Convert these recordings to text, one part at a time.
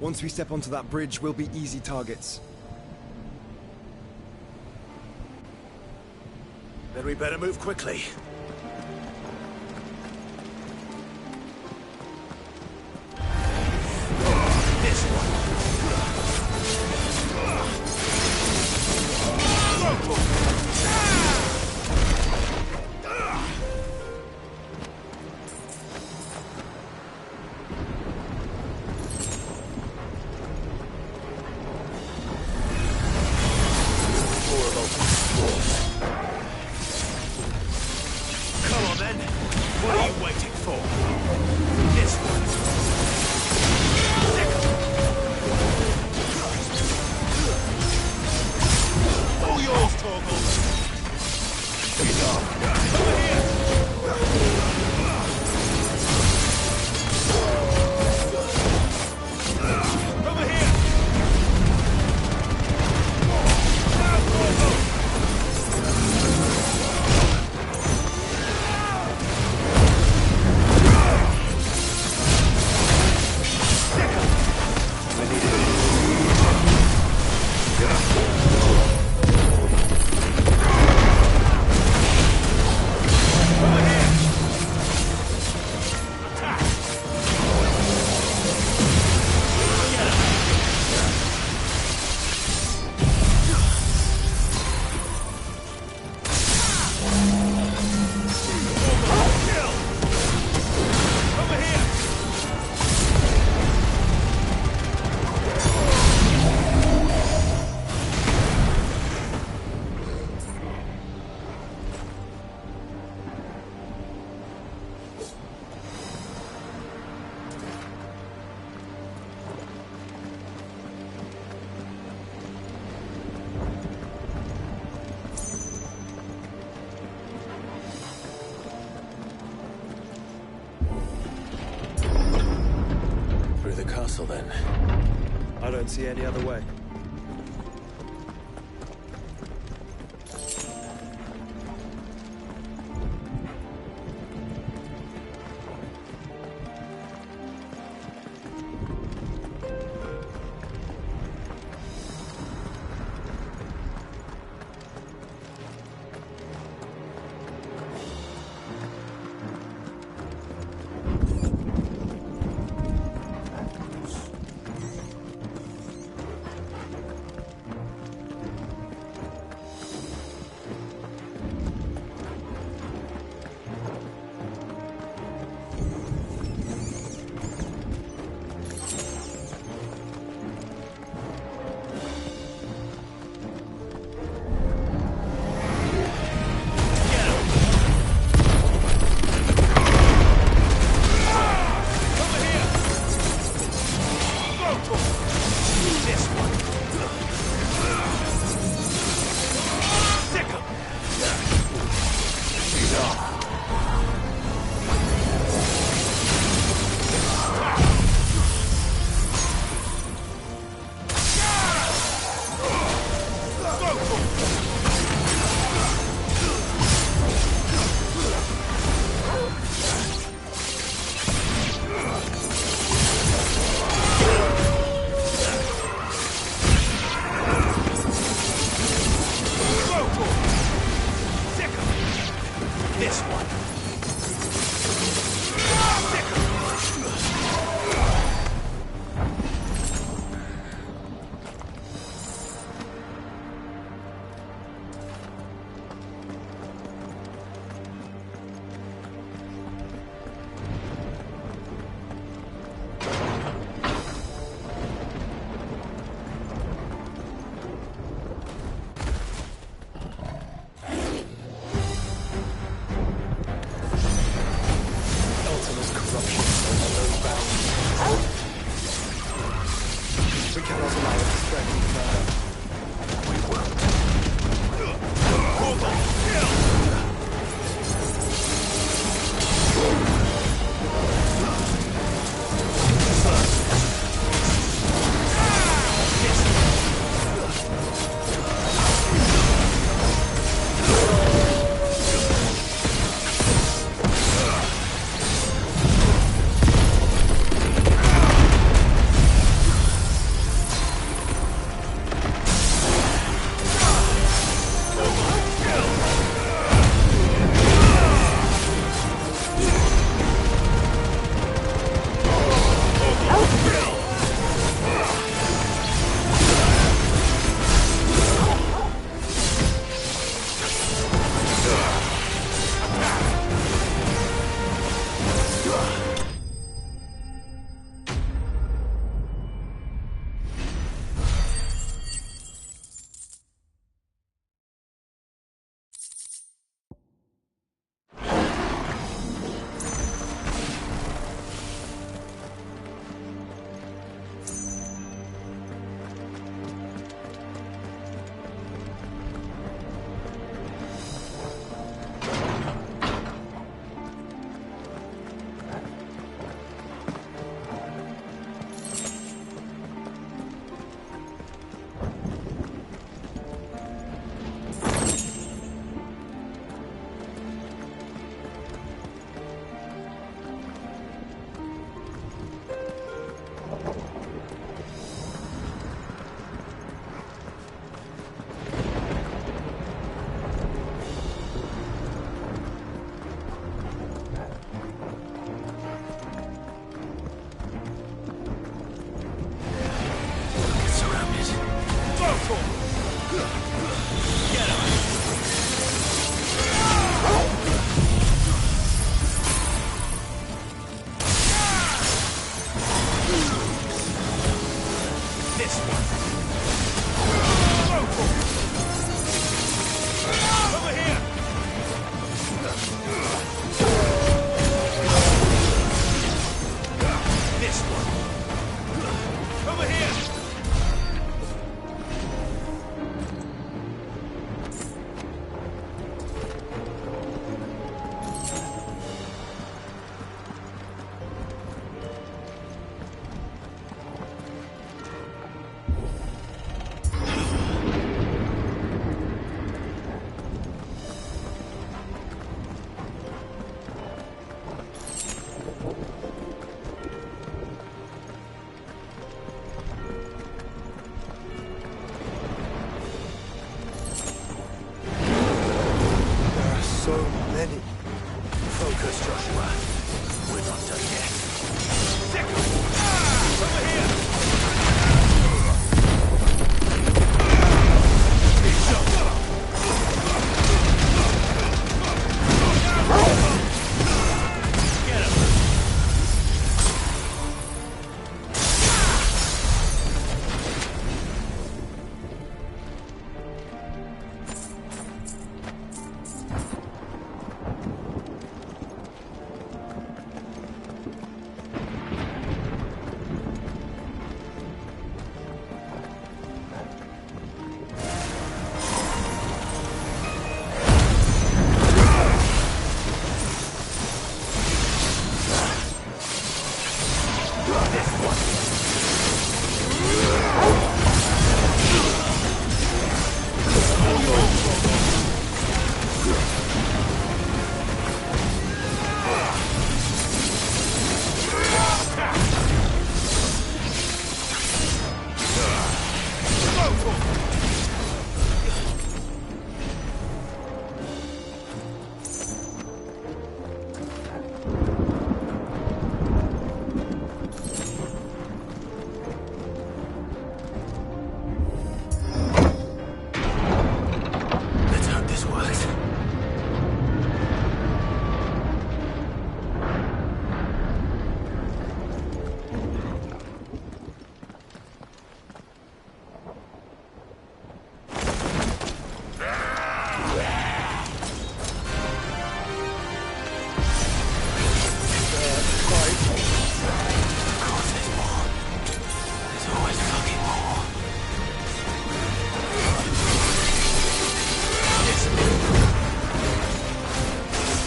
Once we step onto that bridge, we'll be easy targets. Then we better move quickly. This one. Then I don't see any other way. this, Joshua. We're not done yet.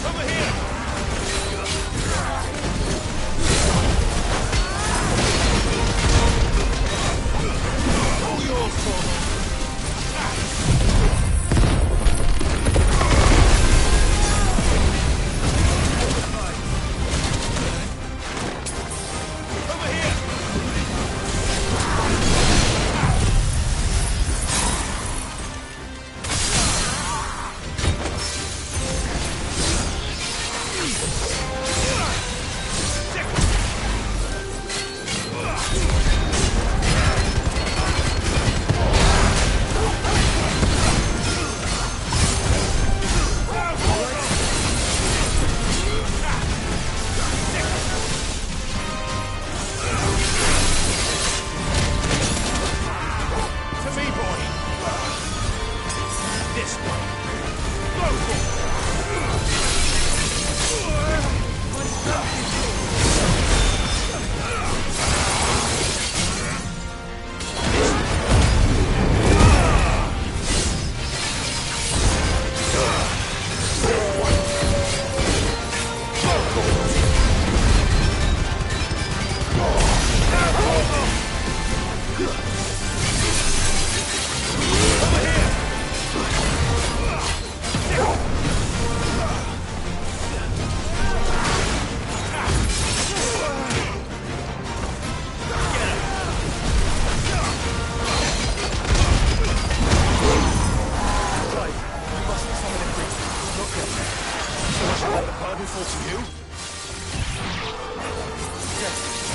Over here! Get him!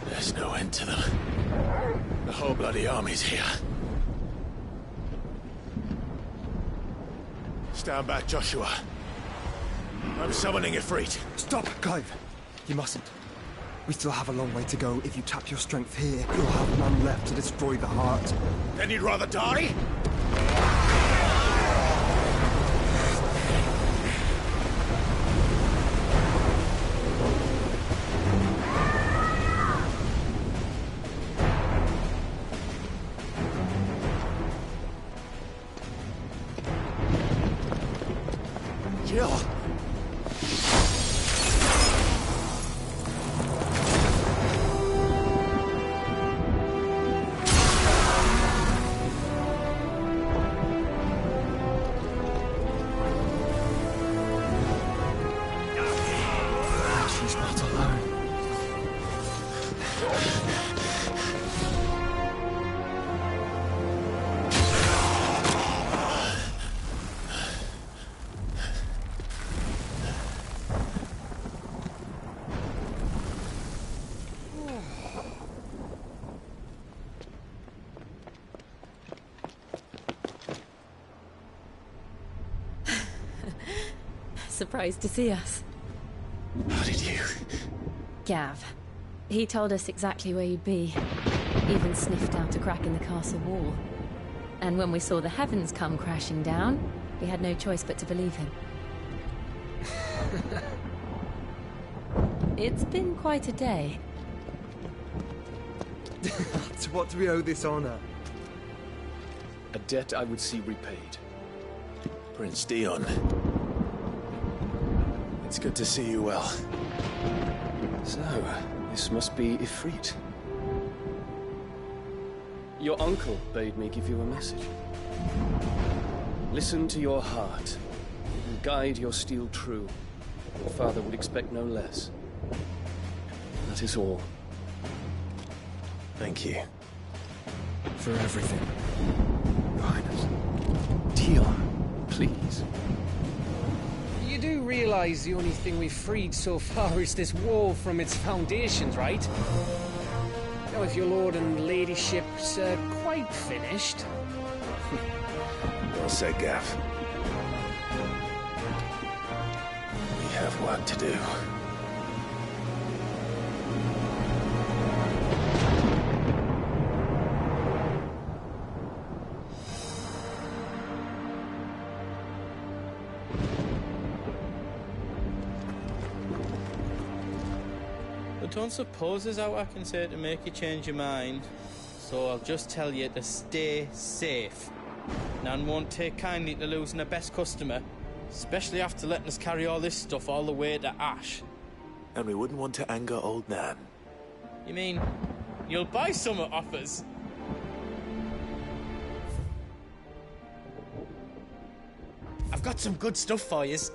There's no end to them. The whole bloody army's here. Stand back, Joshua. I'm summoning Ifrit. Stop, Clive! You mustn't. We still have a long way to go. If you tap your strength here, you'll have none left to destroy the heart. Then you'd rather die? Kill! She's not alone. Surprised to see us. How did you? Gav. He told us exactly where you'd be. Even sniffed out a crack in the castle wall. And when we saw the heavens come crashing down, we had no choice but to believe him. It's been quite a day. To what do we owe this honor? A debt I would see repaid. Prince Dion. It's good to see you well. So, this must be Ifrit. Your uncle bade me give you a message. Listen to your heart, and guide your steel true. Your father would expect no less. That is all. Thank you. For everything, Your Highness. Dion, please. You do realize the only thing we've freed so far is this wall from its foundations, right? Now, if your lord and ladyship's quite finished... Well said, Gav. We have work to do. I don't suppose there's out I can say to make you change your mind. So I'll just tell you to stay safe. Nan won't take kindly to losing her best customer, especially after letting us carry all this stuff all the way to Ash. And we wouldn't want to anger old Nan. You mean, you'll buy some at offers? I've got some good stuff for yous.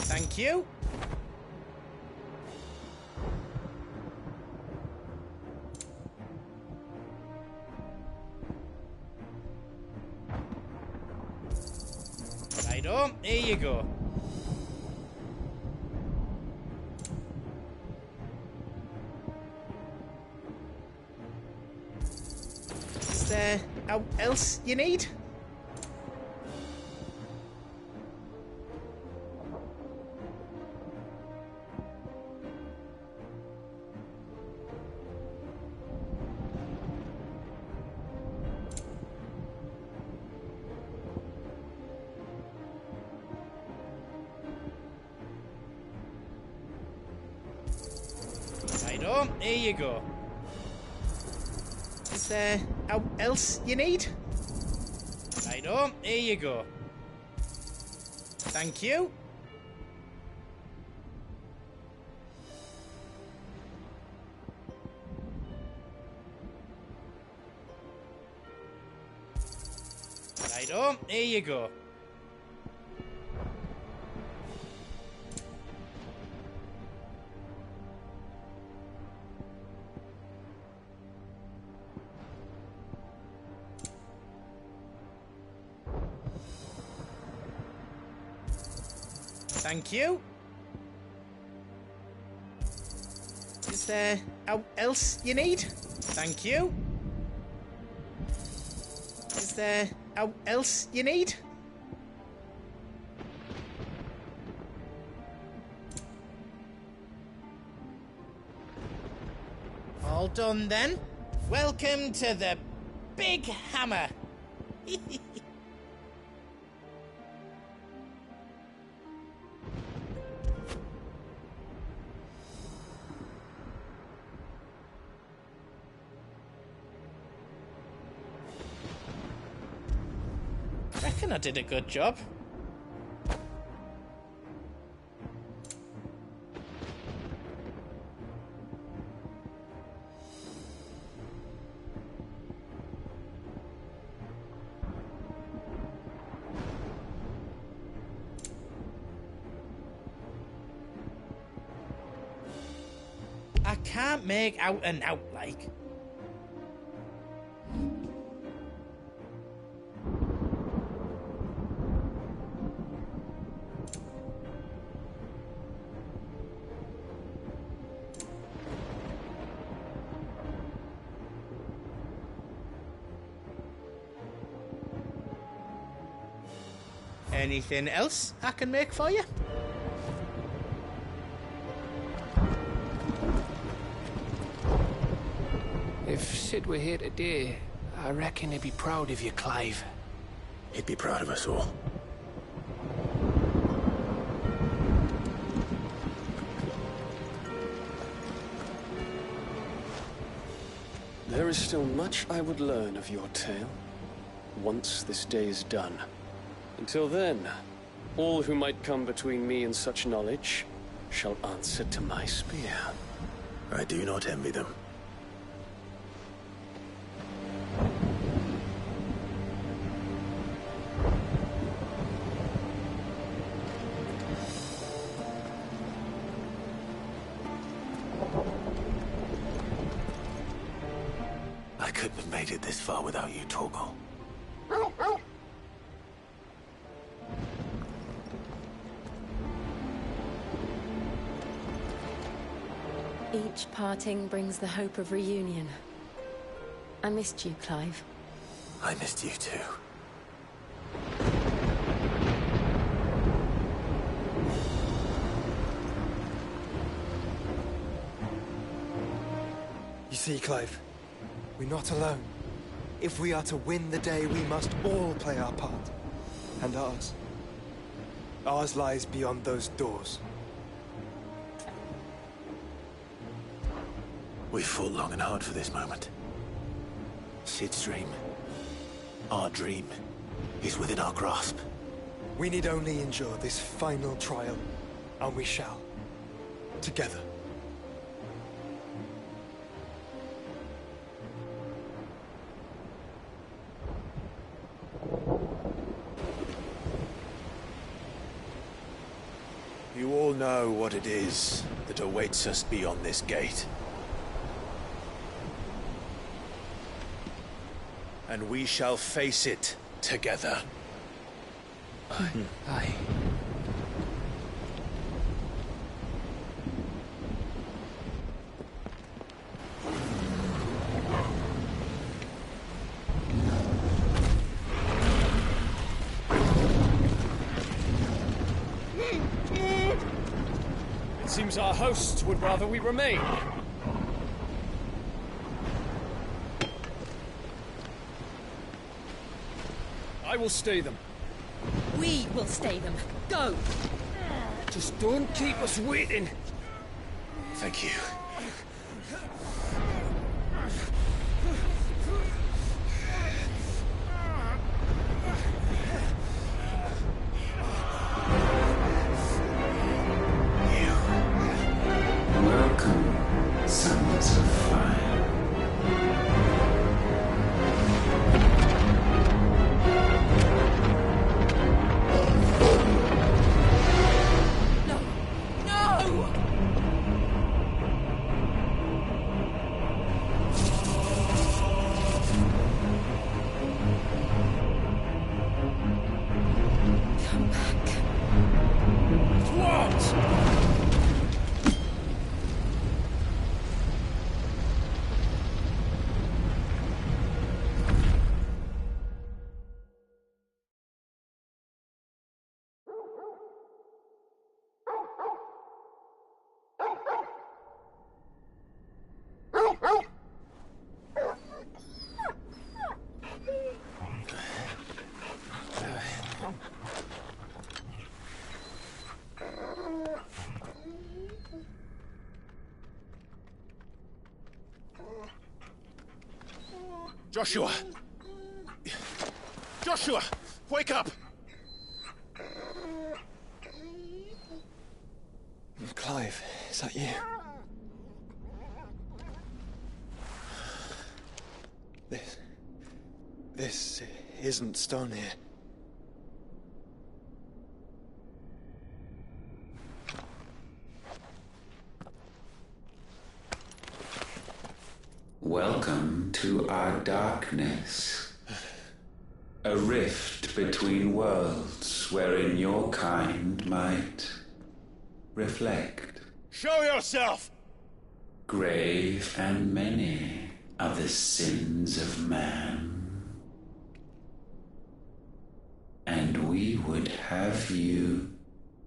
Thank you. Righto, here you go. Is there out else you need? Righto, here you go. Is there else you need? Righto, here you go. Thank you. Righto, here you go. Thank you. Is there else you need? Thank you. Is there else you need? All done then. Welcome to the Big Hammer. Reckon I did a good job. I can't make out and out like. Anything else I can make for you? If Sid were here today, I reckon he'd be proud of you, Clive. He'd be proud of us all. There is still much I would learn of your tale, once this day is done. Until then, all who might come between me and such knowledge shall answer to my spear. I do not envy them. I couldn't have made it this far without you, Torgal. Each parting brings the hope of reunion. I missed you, Clive. I missed you too. You see, Clive, we're not alone. If we are to win the day, we must all play our part. And ours. Ours lies beyond those doors. We fought long and hard for this moment. Sid's dream, our dream, is within our grasp. We need only endure this final trial, and we shall. Together. You all know what it is that awaits us beyond this gate. And we shall face it together. Aye. It seems our hosts would rather we remain. I will stay them. We will stay them. Go! Just don't keep us waiting. Thank you. chariots of fire. Joshua! Joshua! Wake up! Clive, is that you? This isn't Stone here. Welcome to our darkness. A rift between worlds wherein your kind might reflect. Show yourself! Grave and many are the sins of man. And we would have you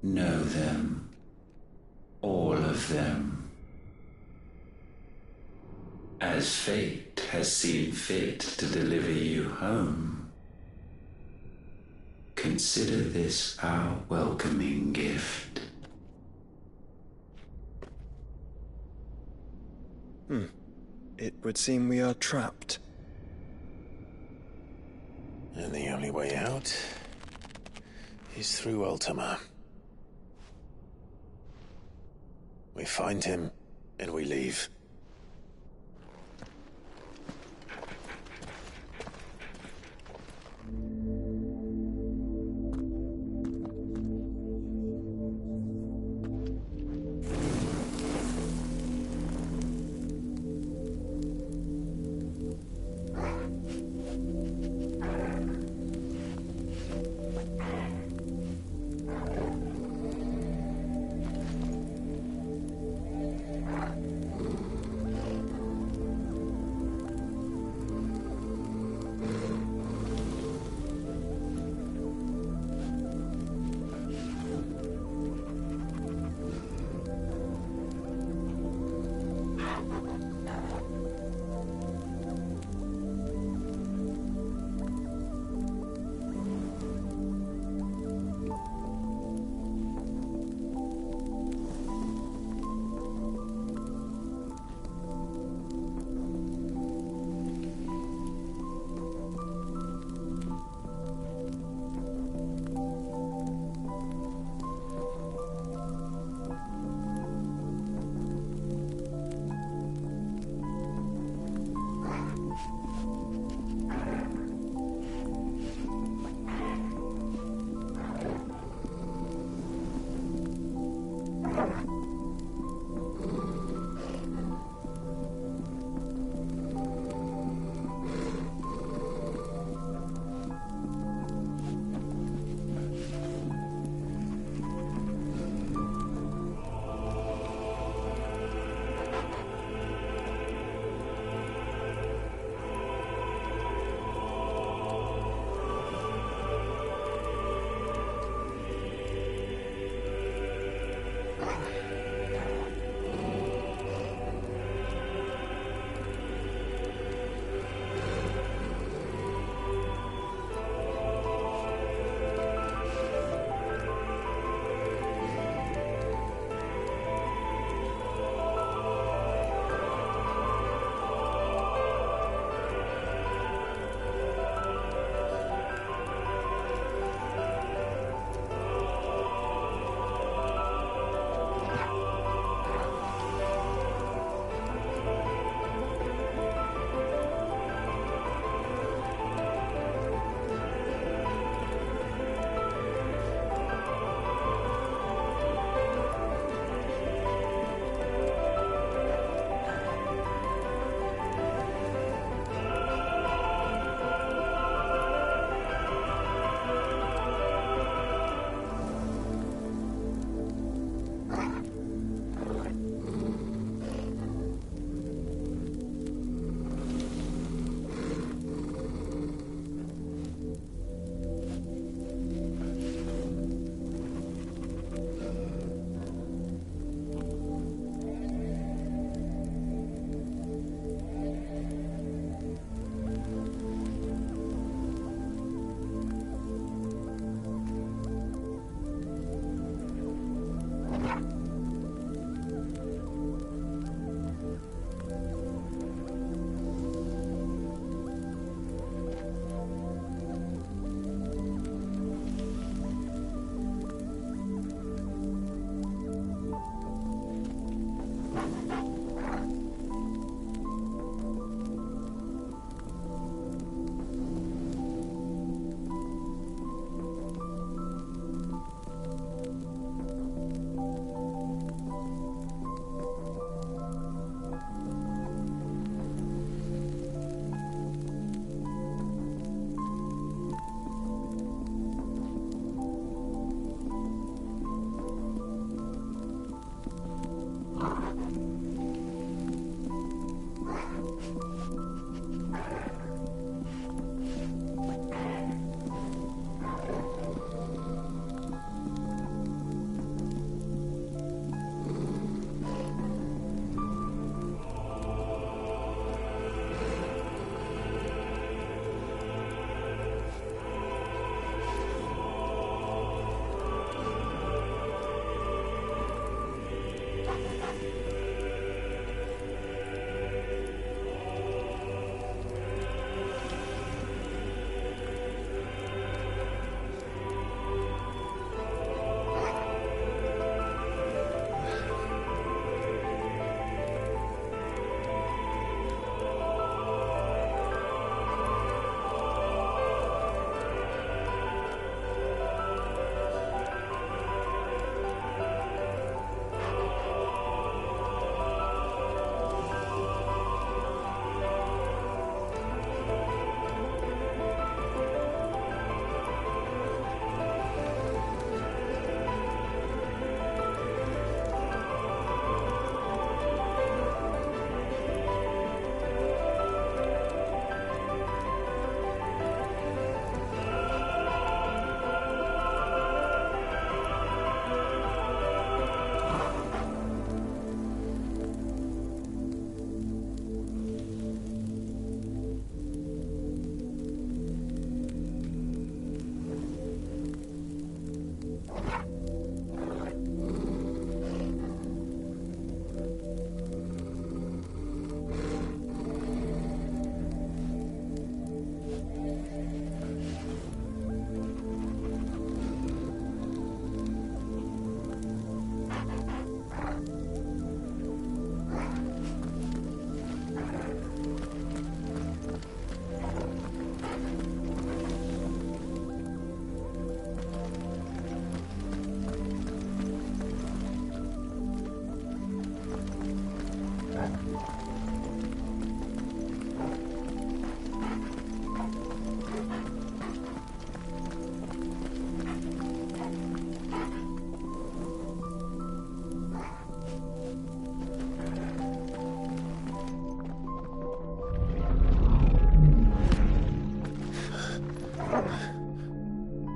know them, all of them. As fate has seen fit to deliver you home, consider this our welcoming gift. It would seem we are trapped. And the only way out is through Ultima. We find him, and we leave.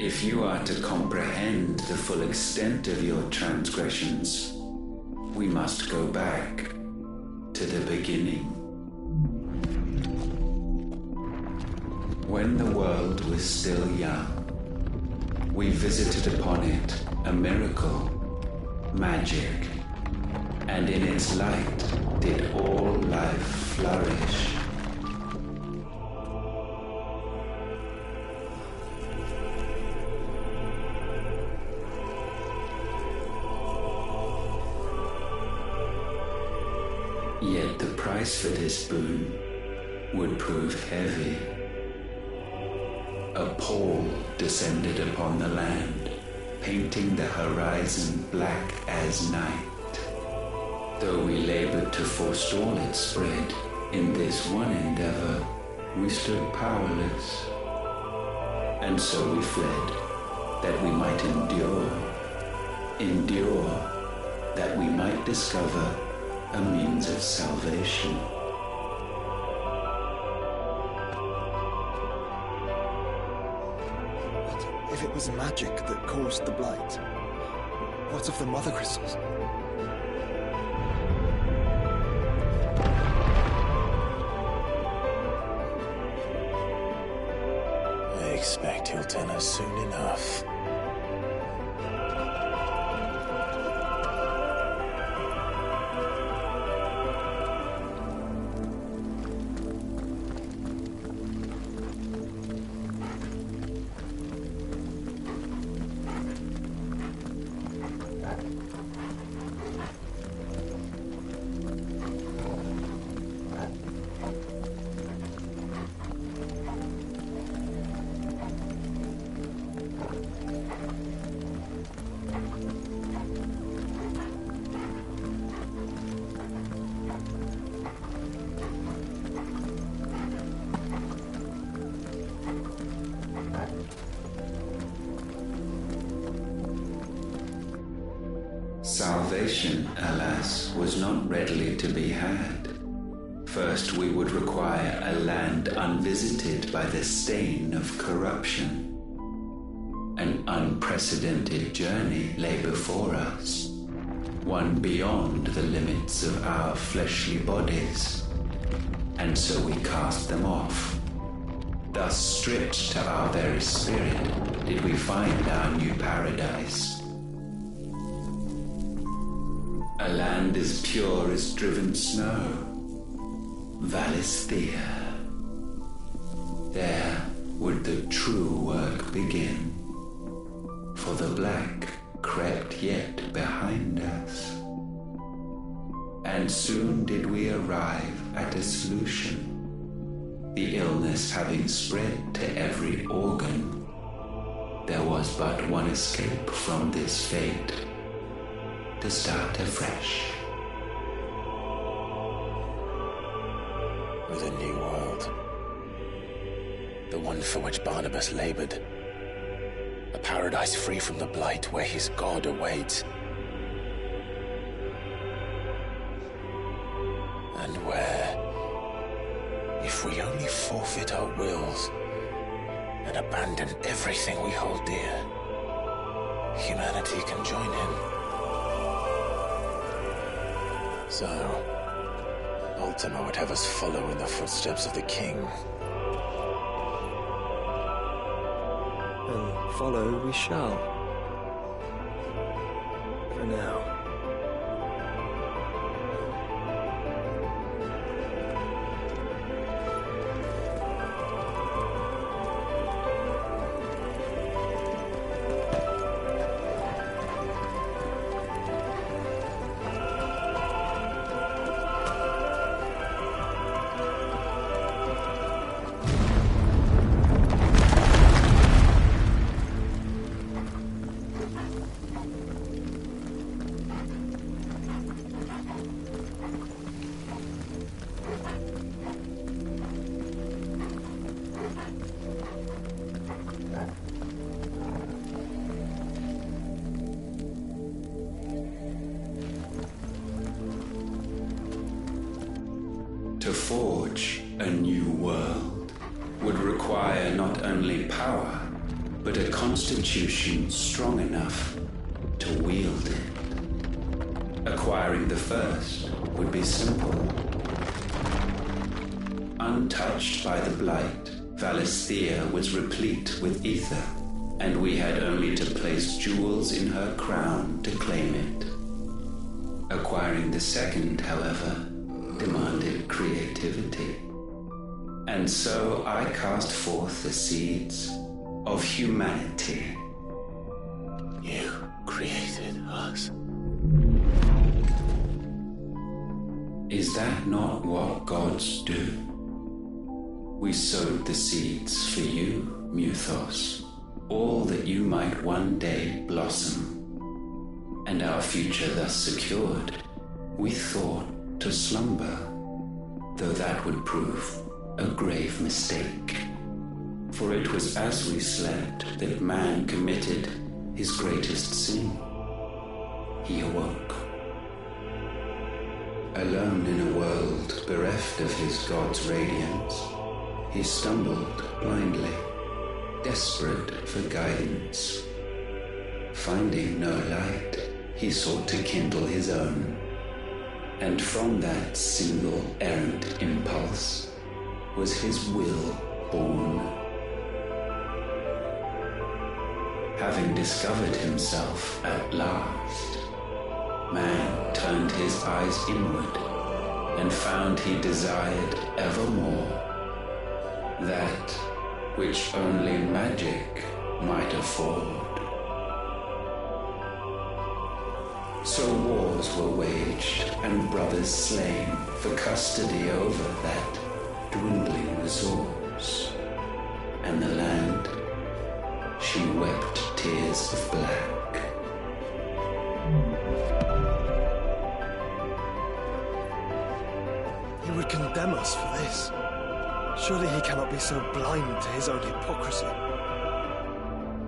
If you are to comprehend the full extent of your transgressions, we must go back to the beginning. When the world was still young, we visited upon it a miracle, magic, and in its light did all life flourish. Yet the price for this boon would prove heavy. A pall descended upon the land, painting the horizon black as night. Though we labored to forestall its spread, in this one endeavor we stood powerless. And so we fled, that we might endure, that we might discover a means of salvation. But if it was magic that caused the blight, what of the mother crystals? I expect he'll tell us soon enough. Salvation, alas, was not readily to be had. First, we would require a land unvisited by the stain of corruption. An unprecedented journey lay before us, one beyond the limits of our fleshly bodies. And so we cast them off. Thus, stripped to our very spirit, did we find our new paradise. A land as pure as driven snow, Valisthea. There would the true work begin, for the black crept yet behind us. And soon did we arrive at a solution. The illness having spread to every organ, there was but one escape from this fate: to start afresh. With a new world. The one for which Barnabas labored. A paradise free from the blight where his God awaits. And where, if we only forfeit our wills and abandon everything we hold dear, humanity can join him. So, Ultima would have us follow in the footsteps of the king. And follow we shall. For now. To forge a new world would require not only power, but a constitution strong enough to wield it. Acquiring the first would be simple. Untouched by the blight, Valisthea was replete with ether, and we had only to place jewels in her crown to claim it. Acquiring the second, however, demanded creativity. And so I cast forth the seeds of humanity. You created us. Is that not what gods do? We sowed the seeds for you, Muthos, all that you might one day blossom. And our future thus secured, we thought to slumber, though that would prove a grave mistake. For it was as we slept that man committed his greatest sin. He awoke. Alone in a world bereft of his god's radiance, he stumbled blindly, desperate for guidance. Finding no light, he sought to kindle his own, and from that single errant impulse was his will born. Having discovered himself at last, man turned his eyes inward and found he desired evermore that which only magic might afford. So wars were waged and brothers slain for custody over that dwindling resource, and the land, she wept tears of black. He would condemn us for this. Surely he cannot be so blind to his own hypocrisy.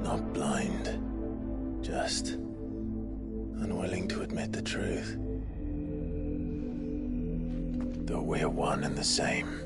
Not blind, just unwilling to admit the truth. Though we're one and the same.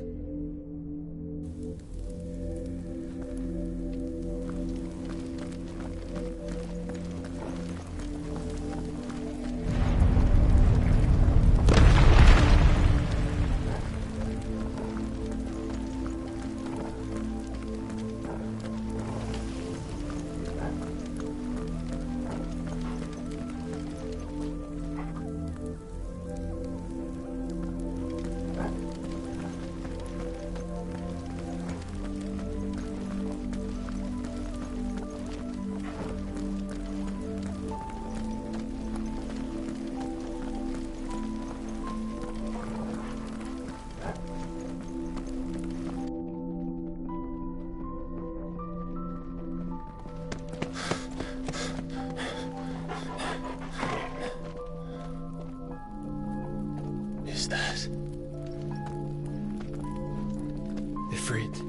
Ifrit,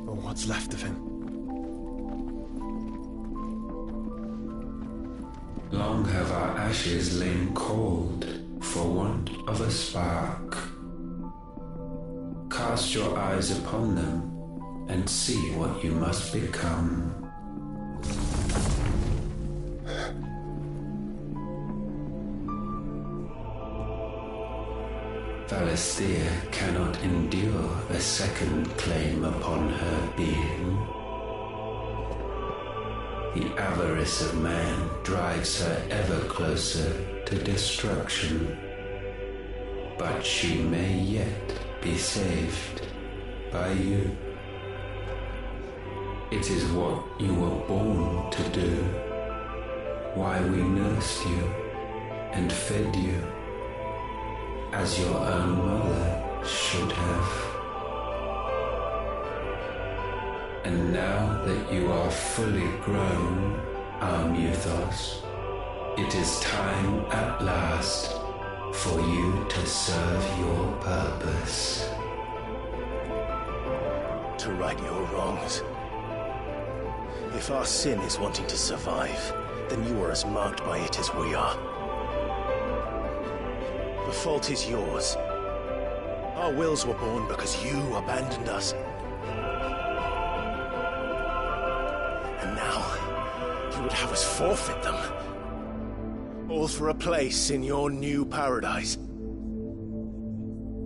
or what's left of him. Long have our ashes lain cold for want of a spark. Cast your eyes upon them and see what you must become. Valisthea cannot endure a second claim upon her being. The avarice of man drives her ever closer to destruction. But she may yet be saved by you. It is what you were born to do, why we nursed you and fed you, as your own mother should have. And now that you are fully grown, our Muthos, it is time at last for you to serve your purpose. To right your wrongs. If our sin is wanting to survive, then you are as marked by it as we are. The fault is yours. Our wills were born because you abandoned us. And would have us forfeit them. All for a place in your new paradise.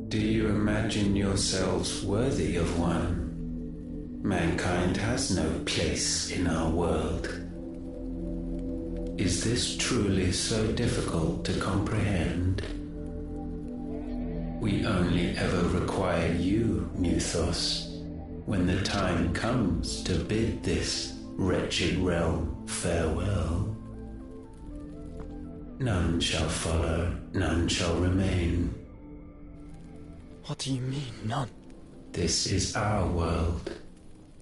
Do you imagine yourselves worthy of one? Mankind has no place in our world. Is this truly so difficult to comprehend? We only ever require you, Muthos, when the time comes to bid this wretched realm farewell. None shall follow, none shall remain. What do you mean, none? This is our world.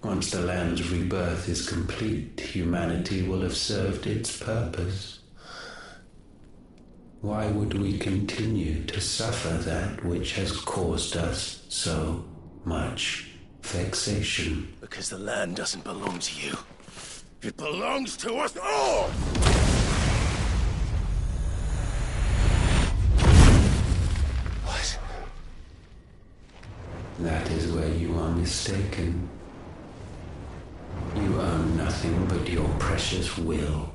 Once the land's rebirth is complete, humanity will have served its purpose. Why would we continue to suffer that which has caused us so much vexation? Because the land doesn't belong to you. It belongs to us all! What? That is where you are mistaken. You own nothing but your precious will.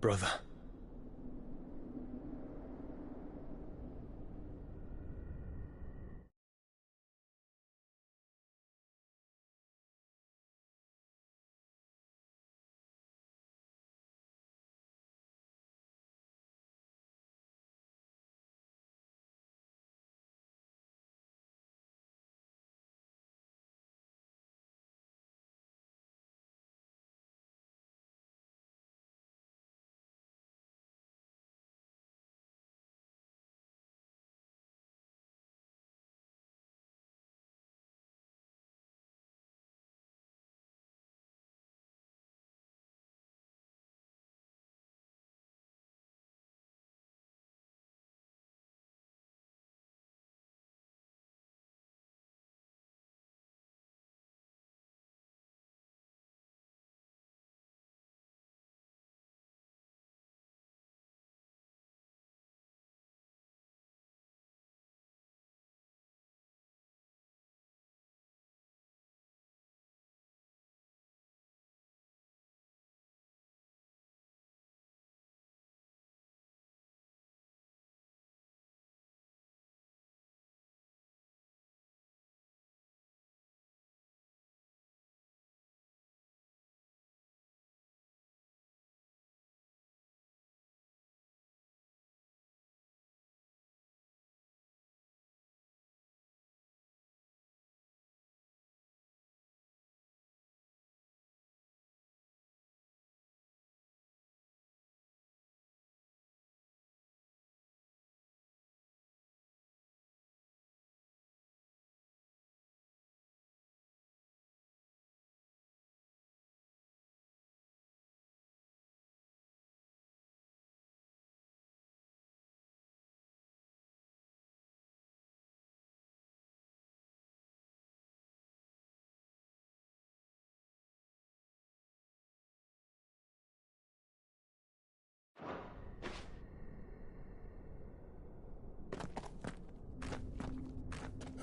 Brother.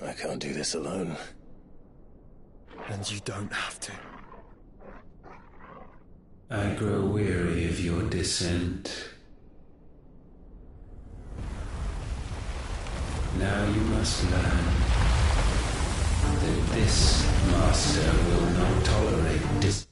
I can't do this alone. And you don't have to. I grow weary of your dissent. Now you must learn that this master will not tolerate dis-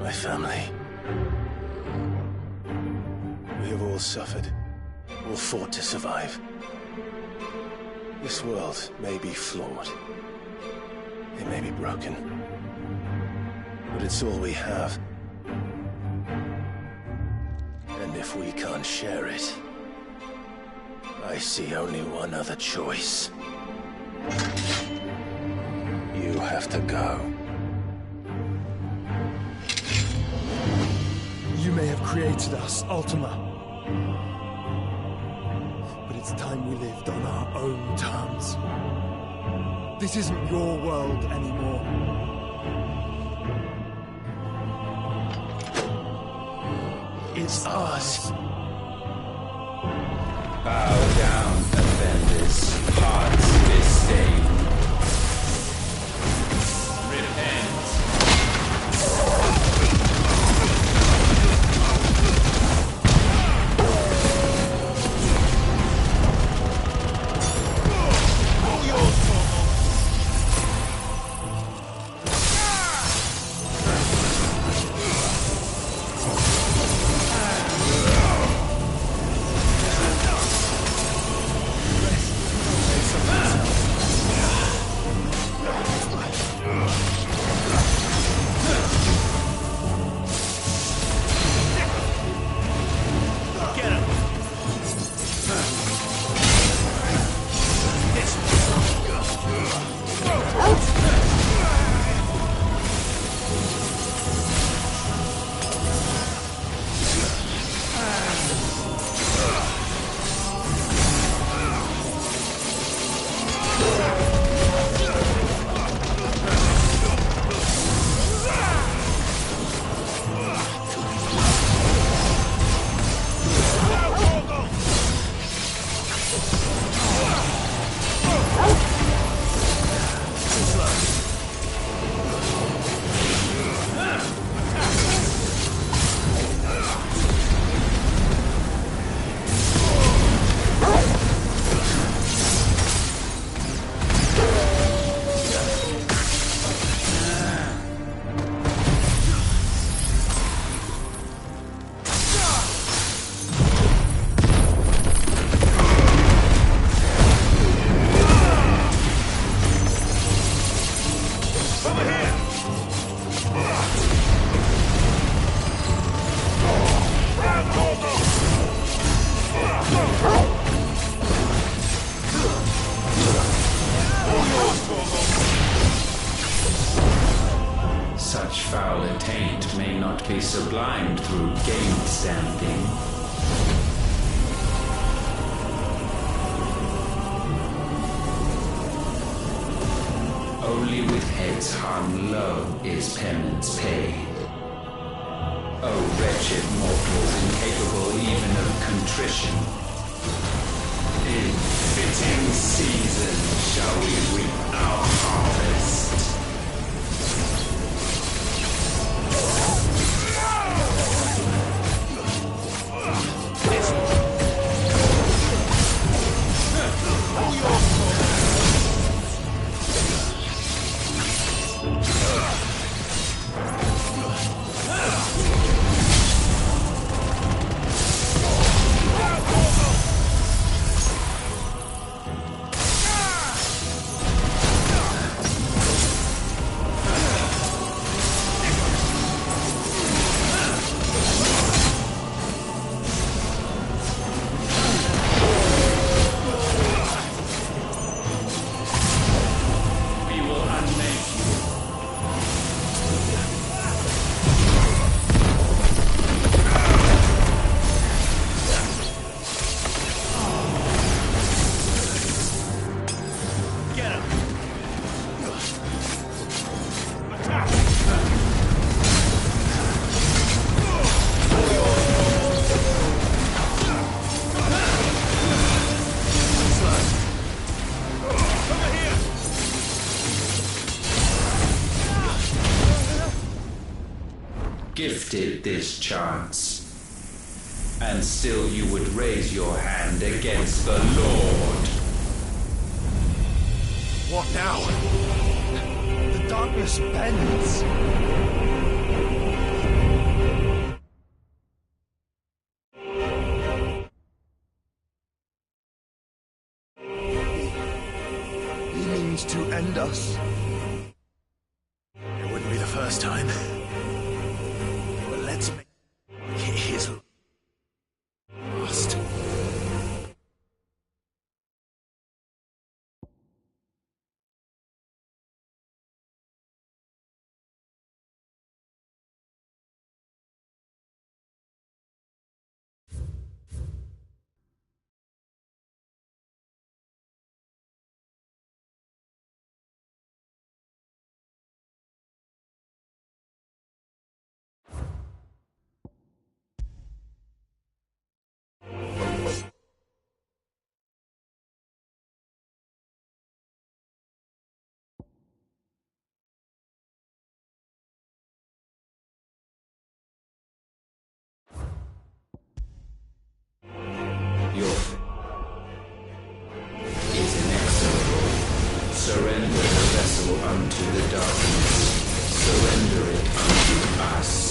My family. We have all suffered, all fought to survive. This world may be flawed. It may be broken. But it's all we have. And if we can't share it, I see only one other choice. You have to go. You may have created us, Ultima. But it's time we lived on our own terms. This isn't your world anymore. It's ours. Bow down, offenders, hearts disdain. Repent. Such foul attaint may not be sublimed through game-standing. Only with heads hung low is penance paid. O wretched mortals incapable even of contrition, in fitting season shall we reap our harvest. Gifted this chance, and still you would raise your hand against the Lord. What now? The darkness bends. behind us. It wouldn't be the first time. But let's make his last. Your is inexorable. Surrender the vessel unto the darkness. Surrender it unto us.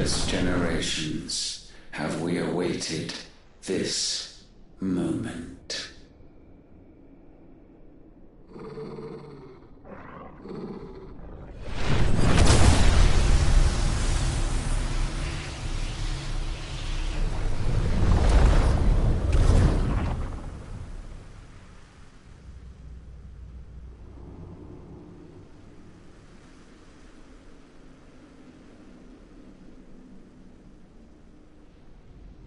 countless generations have we awaited this moment.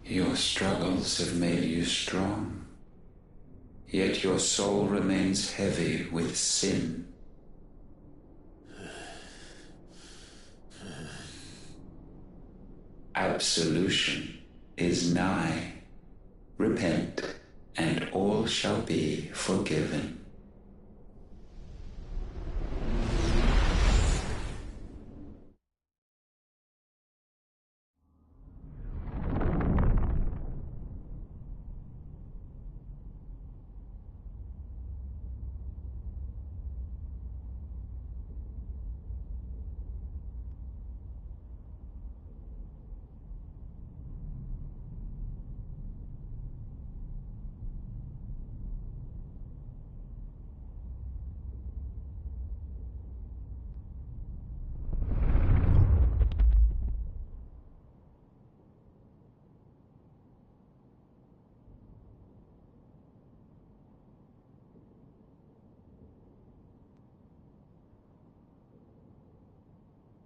Your struggles have made you strong, yet your soul remains heavy with sin. Absolution is nigh. Repent, and all shall be forgiven.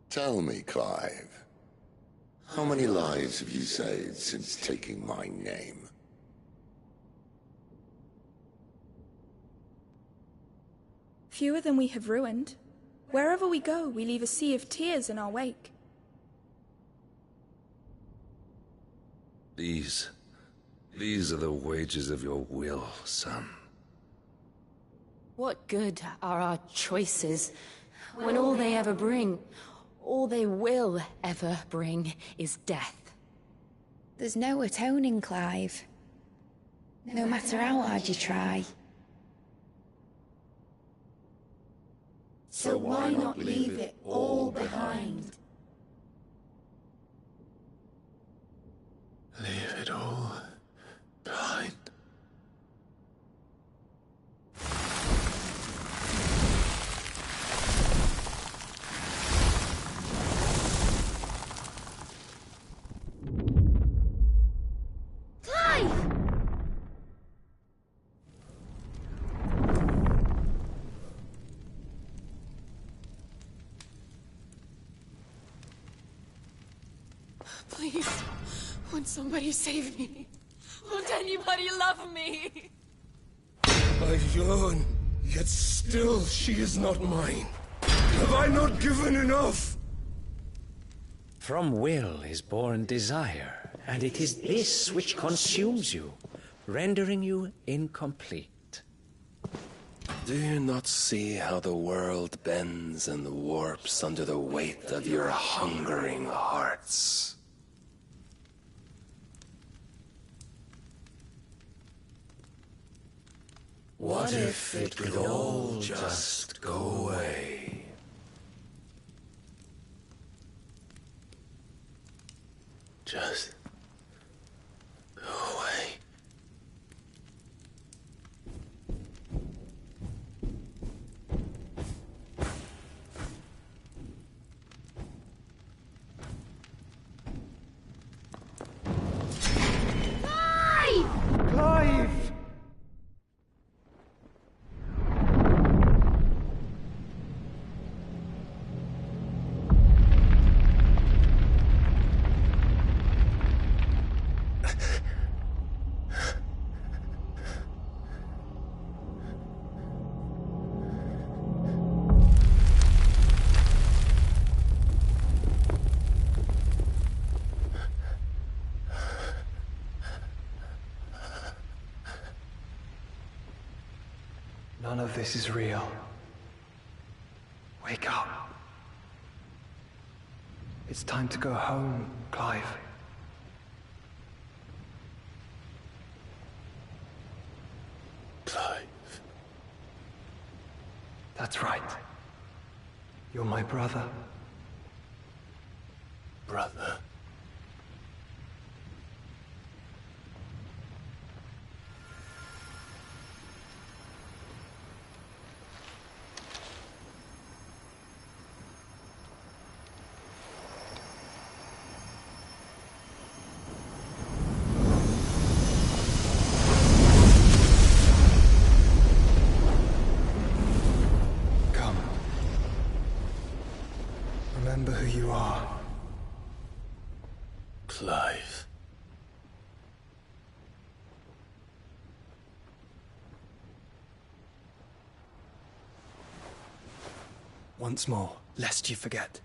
Tell me, Clive, how many lives have you saved since taking my name? Fewer than we have ruined. Wherever we go, we leave a sea of tears in our wake. These are the wages of your will, son. What good are our choices when all they ever bring, all they will ever bring, is death? There's no atoning, Clive. No matter how hard you try. So why not leave it all behind? Leave it all behind. Please, won't somebody save me? Won't anybody love me? I've yearned, yet still she is not mine. Have I not given enough? From will is born desire, and it is this which consumes you, rendering you incomplete. Do you not see how the world bends and warps under the weight of your hungering hearts? What if it could all just go away? Just go away. Clive! None of this is real. Wake up. It's time to go home, Clive. Clive. That's right. You're my brother. Brother. you are. Clive. Once more, lest you forget.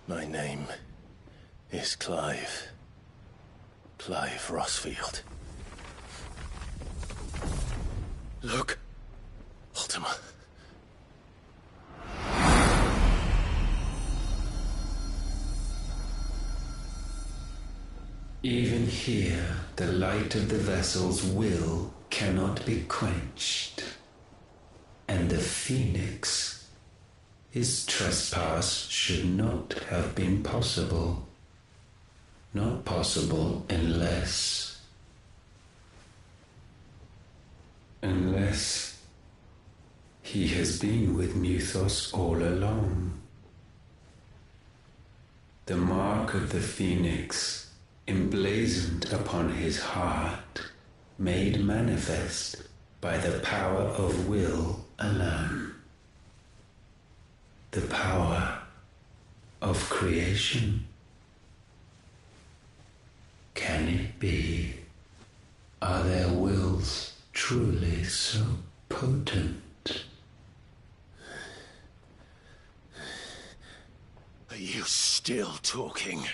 My name is Clive. Clive Rossfield. Look. Ultima. Even here, the light of the vessel's will cannot be quenched. And the Phoenix, his trespass should not have been possible. Not possible unless he has been with Mythos all along. The mark of the Phoenix, emblazoned upon his heart, made manifest by the power of will alone. The power of creation. Can it be? Are their wills truly so potent? Are you still talking?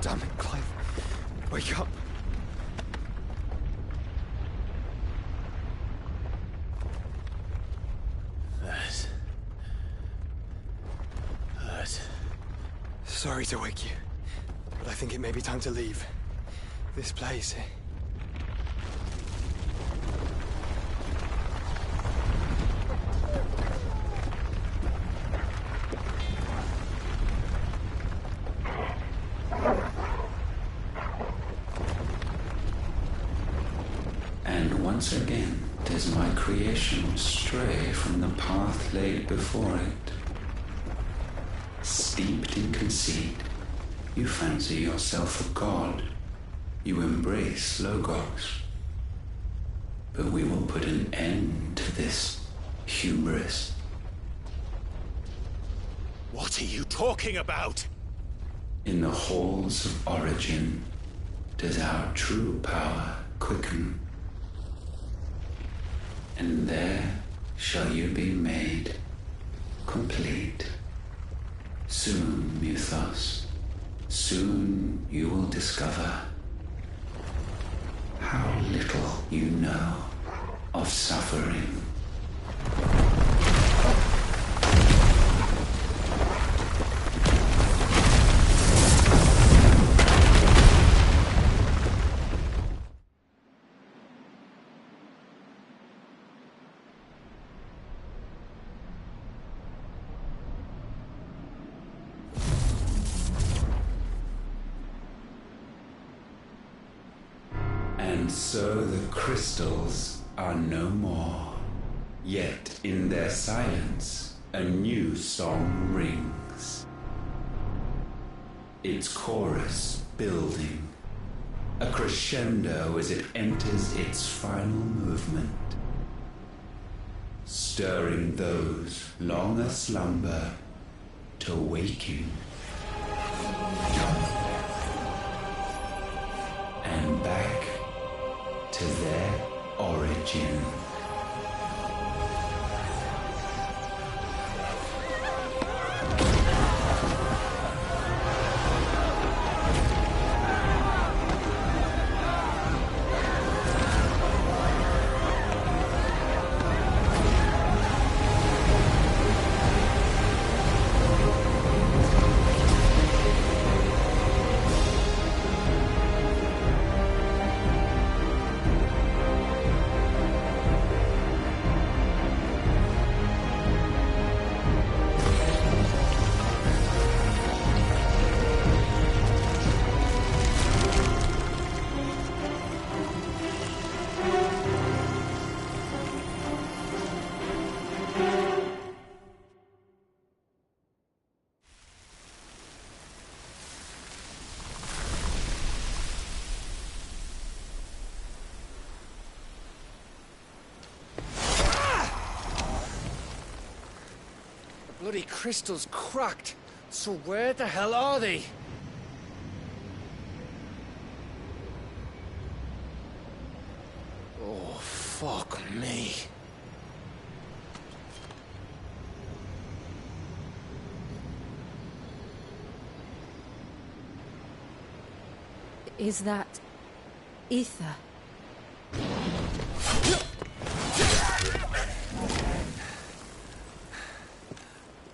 Damn it, Clive. Wake up. That. Sorry to wake you, but I think it may be time to leave. This place. And once again does my creation stray from the path laid before it. Steeped in conceit, you fancy yourself a god. You embrace Logos. But we will put an end to this hubris. What are you talking about? In the halls of origin does our true power quicken. And there shall you be made complete. Soon, Mythos, soon you will discover how little you know of suffering. And And so the crystals are no more. Yet in their silence, a new song rings. Its chorus building, a crescendo as it enters its final movement, stirring those long aslumber to waking. And back to their origin. Bloody crystal's cracked. So where the hell are they? Oh, fuck me. Is that ether?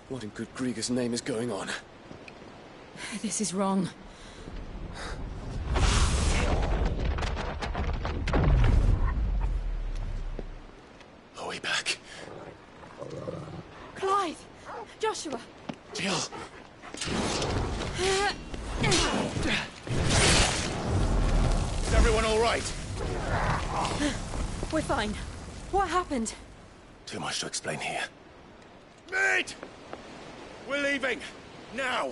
What in good Grieger's name is going on? This is wrong. Are we back? Clive! Joshua! Jill! Is everyone all right? We're fine. What happened? Too much to explain here. Mate! We're leaving! Now!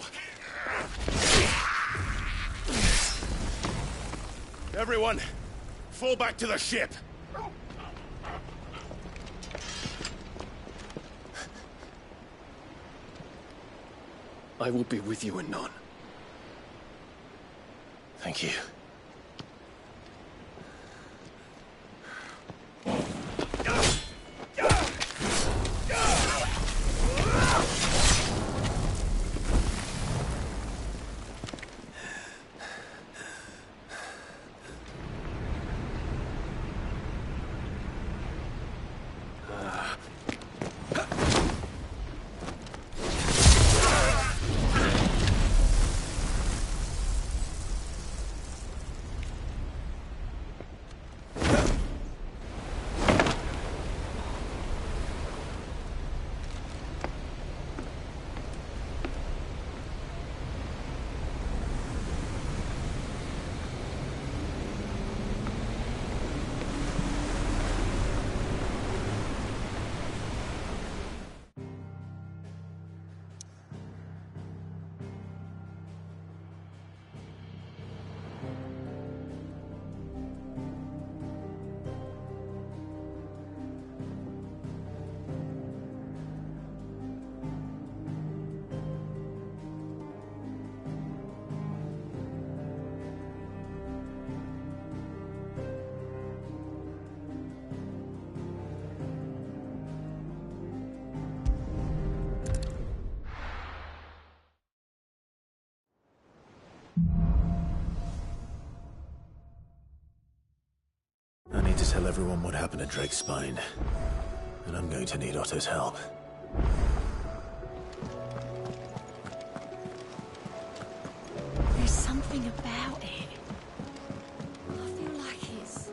Everyone, fall back to the ship! I will be with you anon. Thank you. I need to tell everyone what happened at Drake's Spine. And I'm going to need Otto's help. There's something about it. I feel like it's...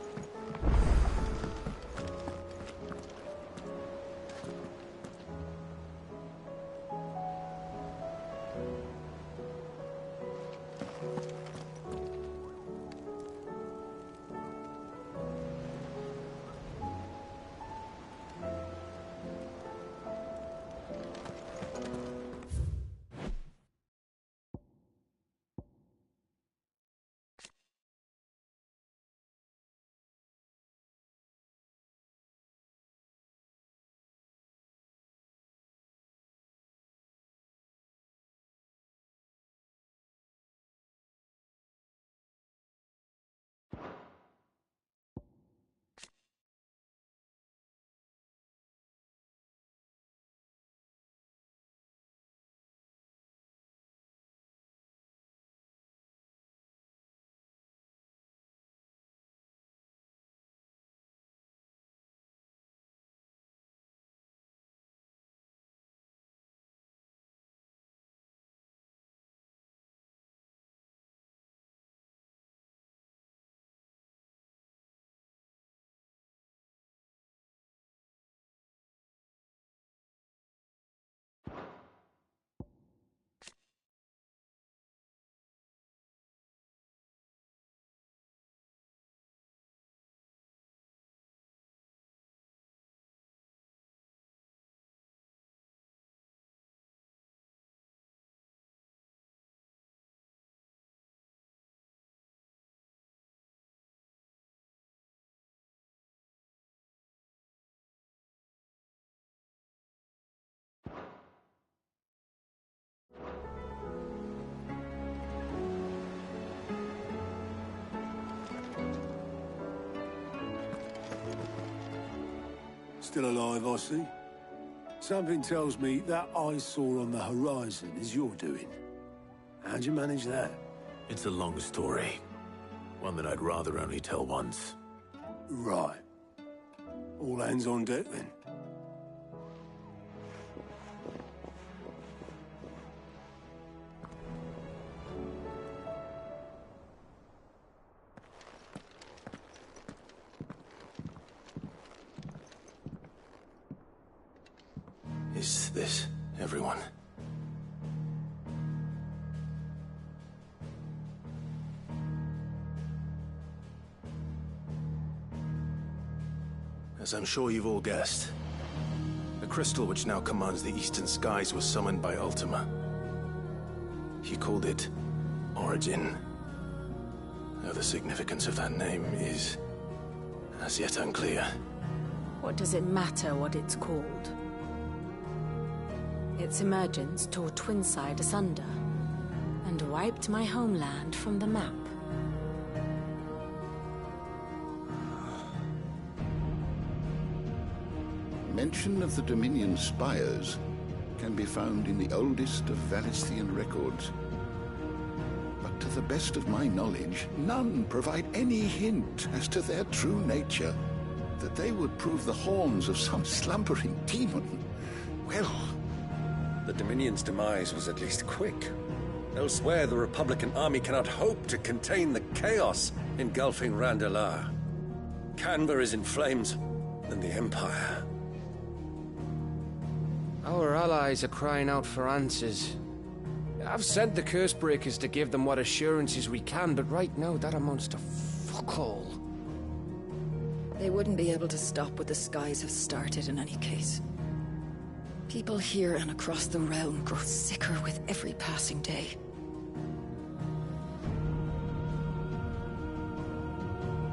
Still alive, I see. Something tells me that eyesore on the horizon is your doing. How'd you manage that? It's a long story. One that I'd rather only tell once. Right. All hands on deck, then. Is this everyone? As I'm sure you've all guessed, the crystal which now commands the eastern skies was summoned by Ultima. He called it Origin. Though the significance of that name is as yet unclear. What does it matter what it's called? Its emergence tore Twinside asunder, and wiped my homeland from the map. Mention of the Dominion spires can be found in the oldest of Valisthian records. But to the best of my knowledge, none provide any hint as to their true nature. That they would prove the horns of some slumbering demon. Well, the Dominion's demise was at least quick. Elsewhere, the Republican army cannot hope to contain the chaos engulfing Randalar. Canberra is in flames, and the Empire. Our allies are crying out for answers. I've sent the Cursebreakers to give them what assurances we can, but right now that amounts to fuck all. They wouldn't be able to stop what the skies have started in any case. People here and across the realm grow sicker with every passing day.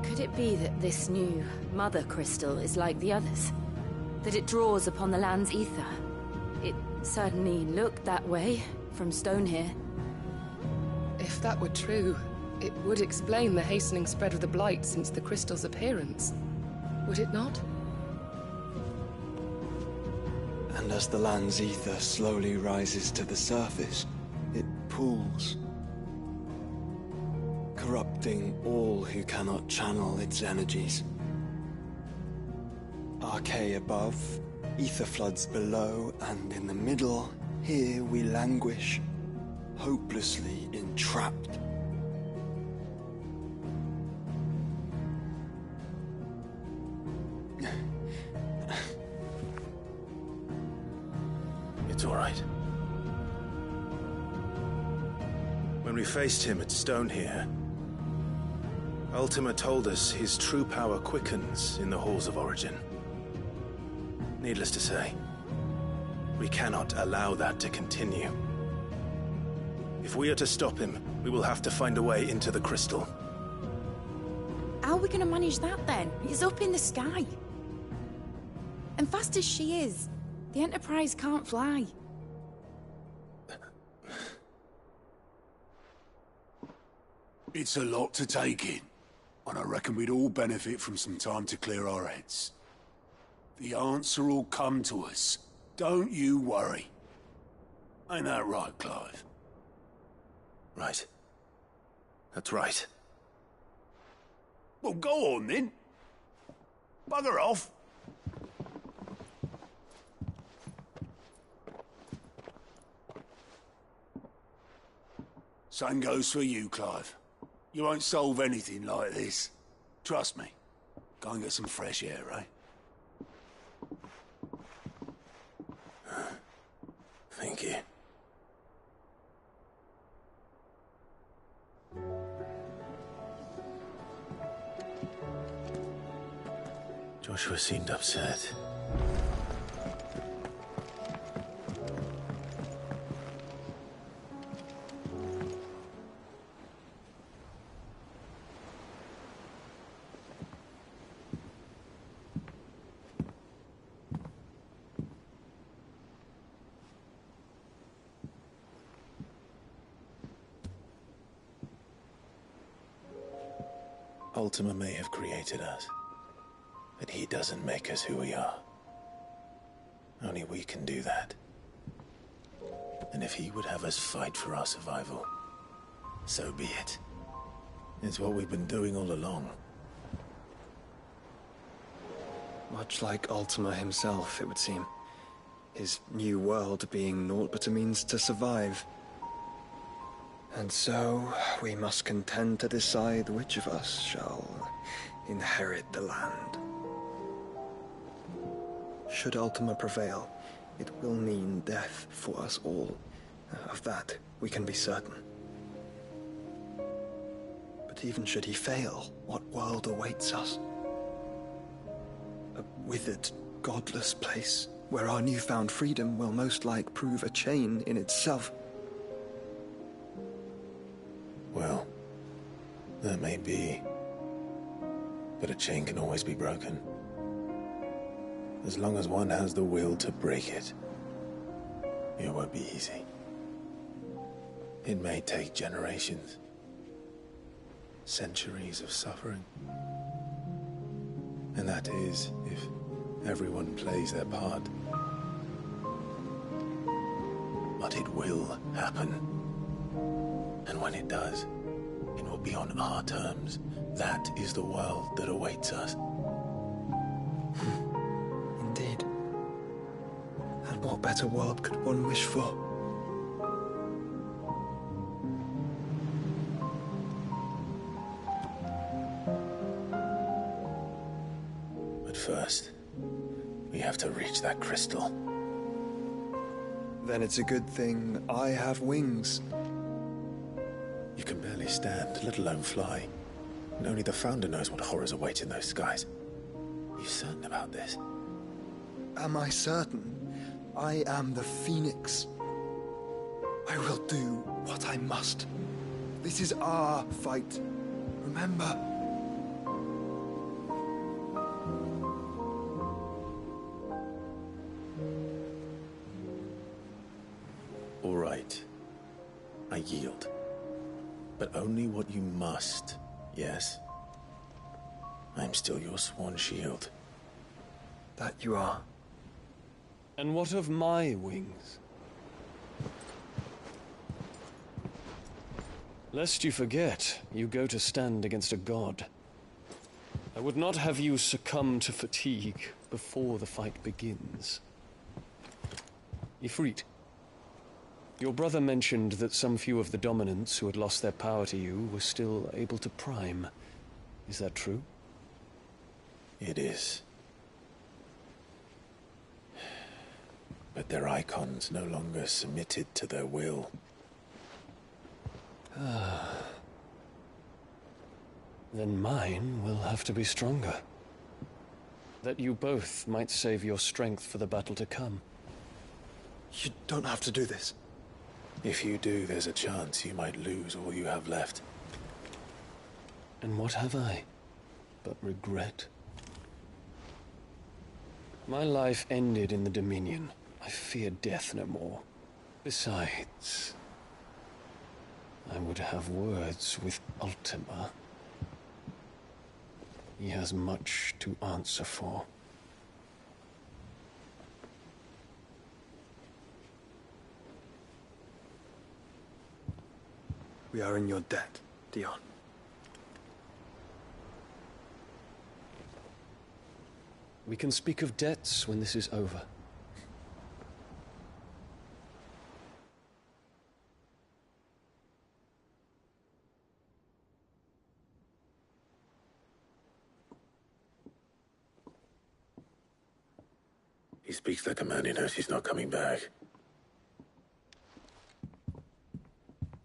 Could it be that this new Mother Crystal is like the others? That it draws upon the land's ether? It certainly looked that way from stone here. If that were true, it would explain the hastening spread of the Blight since the crystal's appearance. Would it not? And as the land's ether slowly rises to the surface, it pools, corrupting all who cannot channel its energies. Archay above, ether floods below, and in the middle, here we languish, hopelessly entrapped. It's all right. When we faced him at Stone here, Ultima told us his true power quickens in the halls of Origin. Needless to say, we cannot allow that to continue. If we are to stop him, we will have to find a way into the crystal. How are we gonna manage that then? It's up in the sky. And fast as she is, the Enterprise can't fly. It's a lot to take in, and I reckon we'd all benefit from some time to clear our heads. The answer will come to us. Don't you worry. Ain't that right, Clive? Right. That's right. Well, go on then. Bugger off. Same goes for you, Clive. You won't solve anything like this. Trust me. Go and get some fresh air, eh? Thank you. Joshua seemed upset. Ultima may have created us, but he doesn't make us who we are. Only we can do that. And if he would have us fight for our survival, so be it. It's what we've been doing all along. Much like Ultima himself, it would seem. His new world being naught but a means to survive. And so, we must contend to decide which of us shall inherit the land. Should Ultima prevail, it will mean death for us all. Of that, we can be certain. But even should he fail, what world awaits us? A withered, godless place, where our newfound freedom will most like prove a chain in itself. Well, that may be. But a chain can always be broken. As long as one has the will to break it. It won't be easy. It may take generations. Centuries of suffering. And that is, if everyone plays their part. But it will happen. And when it does, it will be on our terms. That is the world that awaits us. Indeed. And what better world could one wish for? But first, we have to reach that crystal. Then it's a good thing I have wings. You can barely stand, let alone fly. And only the Founder knows what horrors await in those skies. Are you certain about this? Am I certain? I am the Phoenix. I will do what I must. This is our fight. Remember? All right. I yield. But only what you must, yes? I'm still your sworn shield. That you are. And what of my wings? Lest you forget, you go to stand against a god. I would not have you succumb to fatigue before the fight begins. Ifrit, your brother mentioned that some few of the dominants who had lost their power to you were still able to prime. Is that true? It is. But their icons no longer submitted to their will. Then mine will have to be stronger. That you both might save your strength for the battle to come. You don't have to do this. If you do, there's a chance you might lose all you have left. And what have I but regret? My life ended in the Dominion. I fear death no more. Besides, I would have words with Ultima. He has much to answer for. We are in your debt, Dion. We can speak of debts when this is over. He speaks like a man who knows he's not coming back.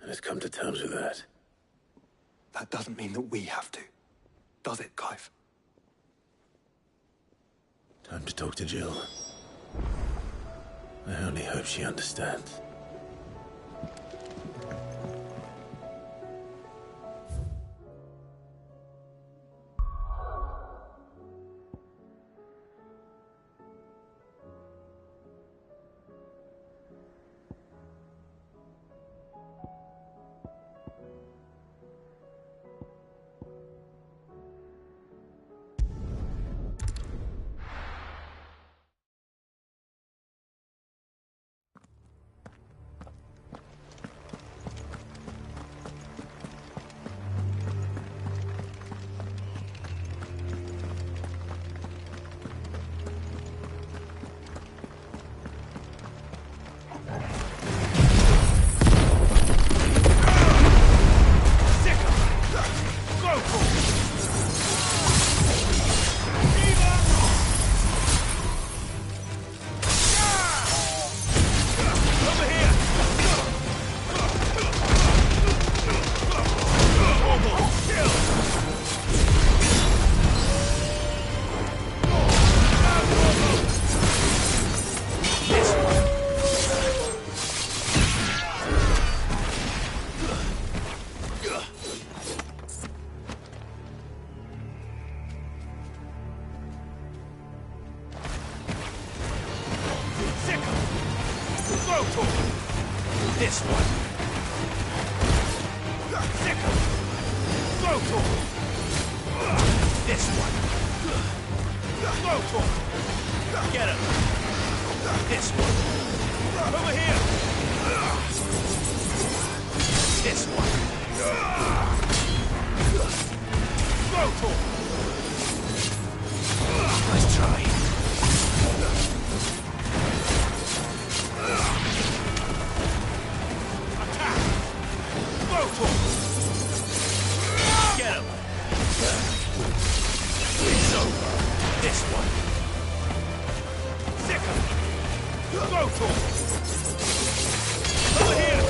And has come to terms with that. That doesn't mean that we have to. Does it, Clive? Time to talk to Jill. I only hope she understands. This one. Sicker. Go to him. This one. Go to him. Get him. This one. Over here. This one. Go to him. Nice try. Attack! Go to him! Get him! It's over. This one. Sicker! Go to him! Over here!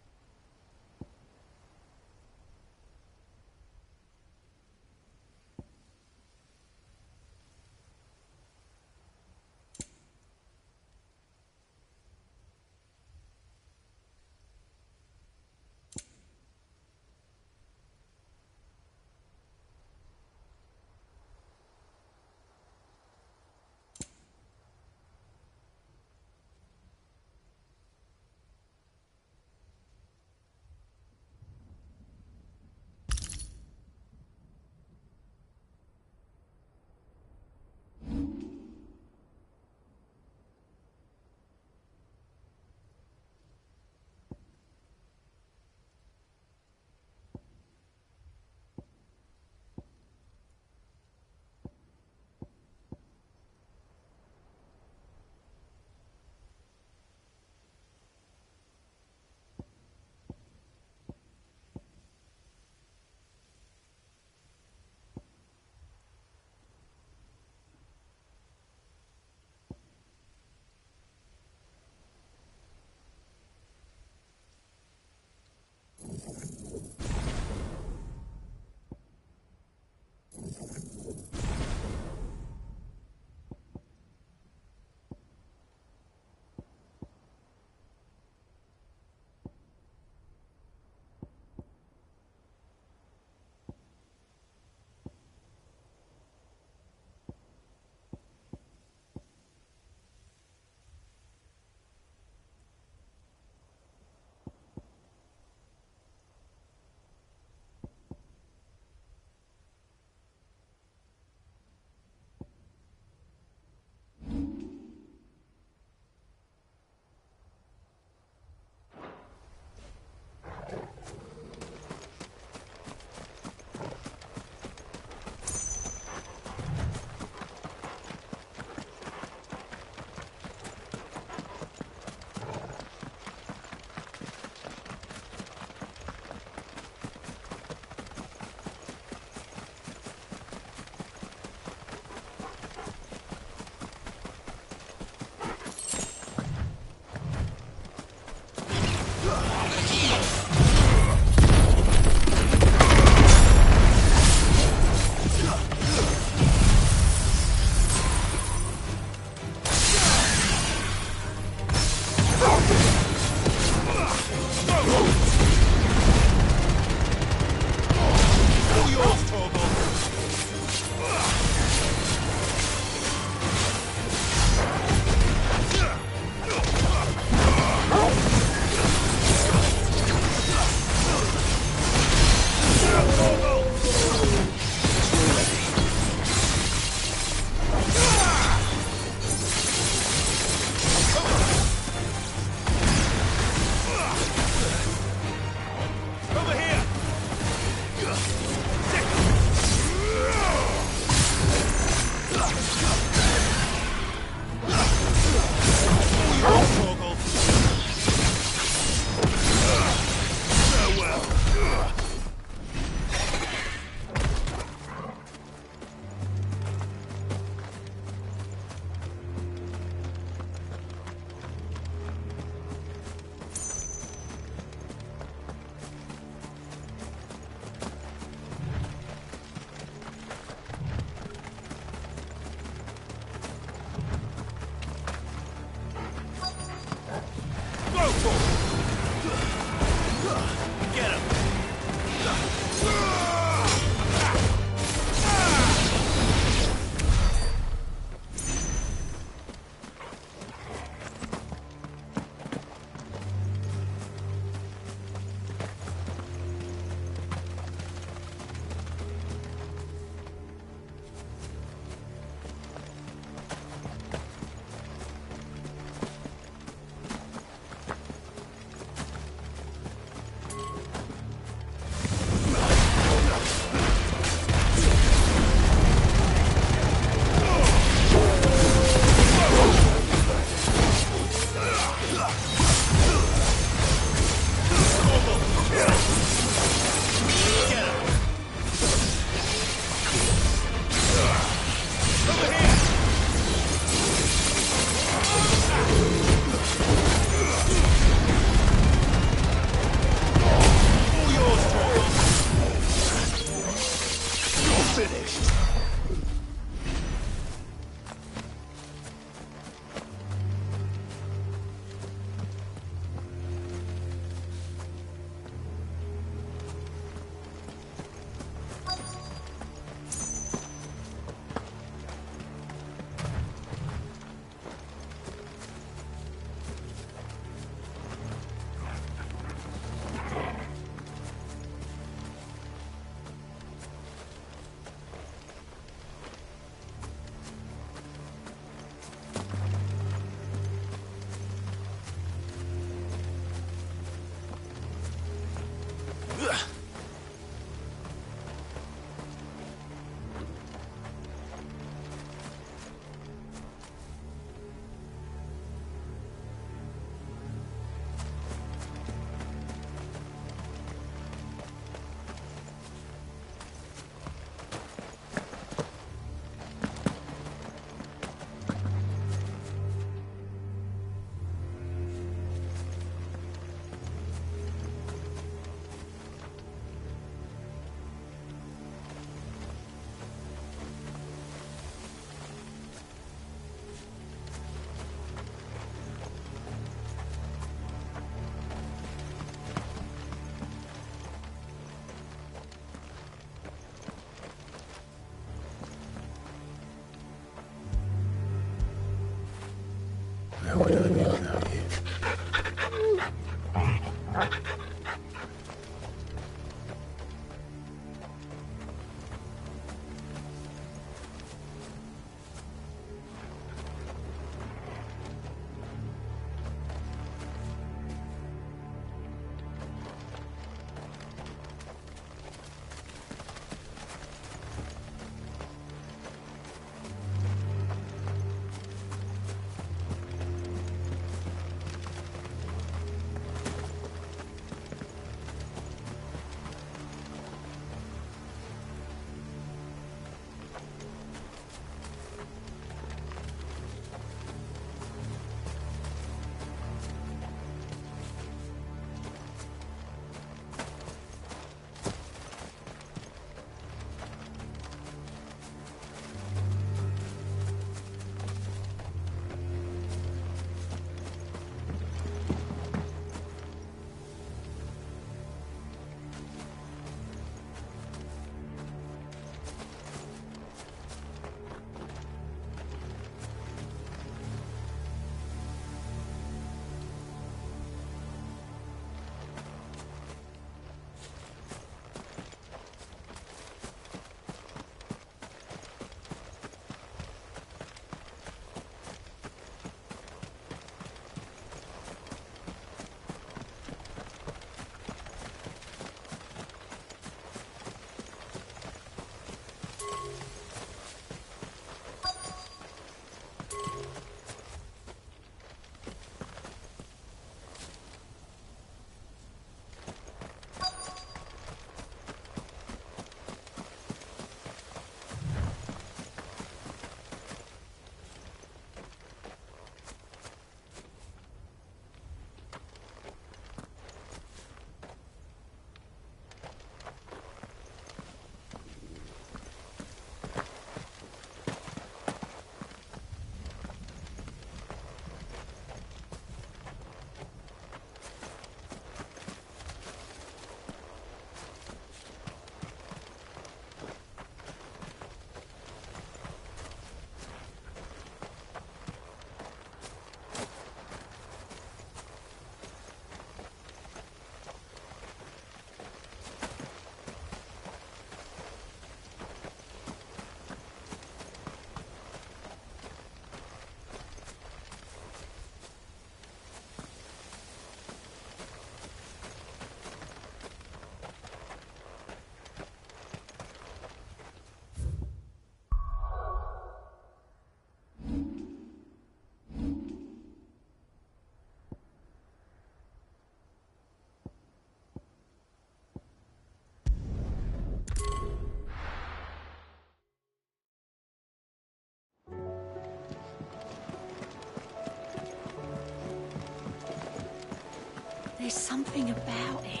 There's something about it.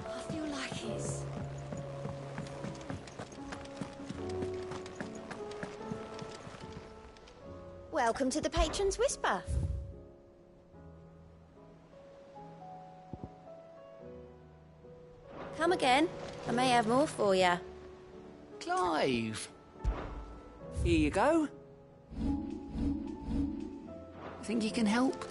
I feel like it's... Welcome to the Patron's Whisper. Come again. I may have more for you. Clive. Here you go. Think you can help?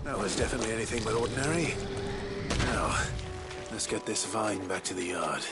That was definitely anything but ordinary. Now, let's get this vine back to the yard.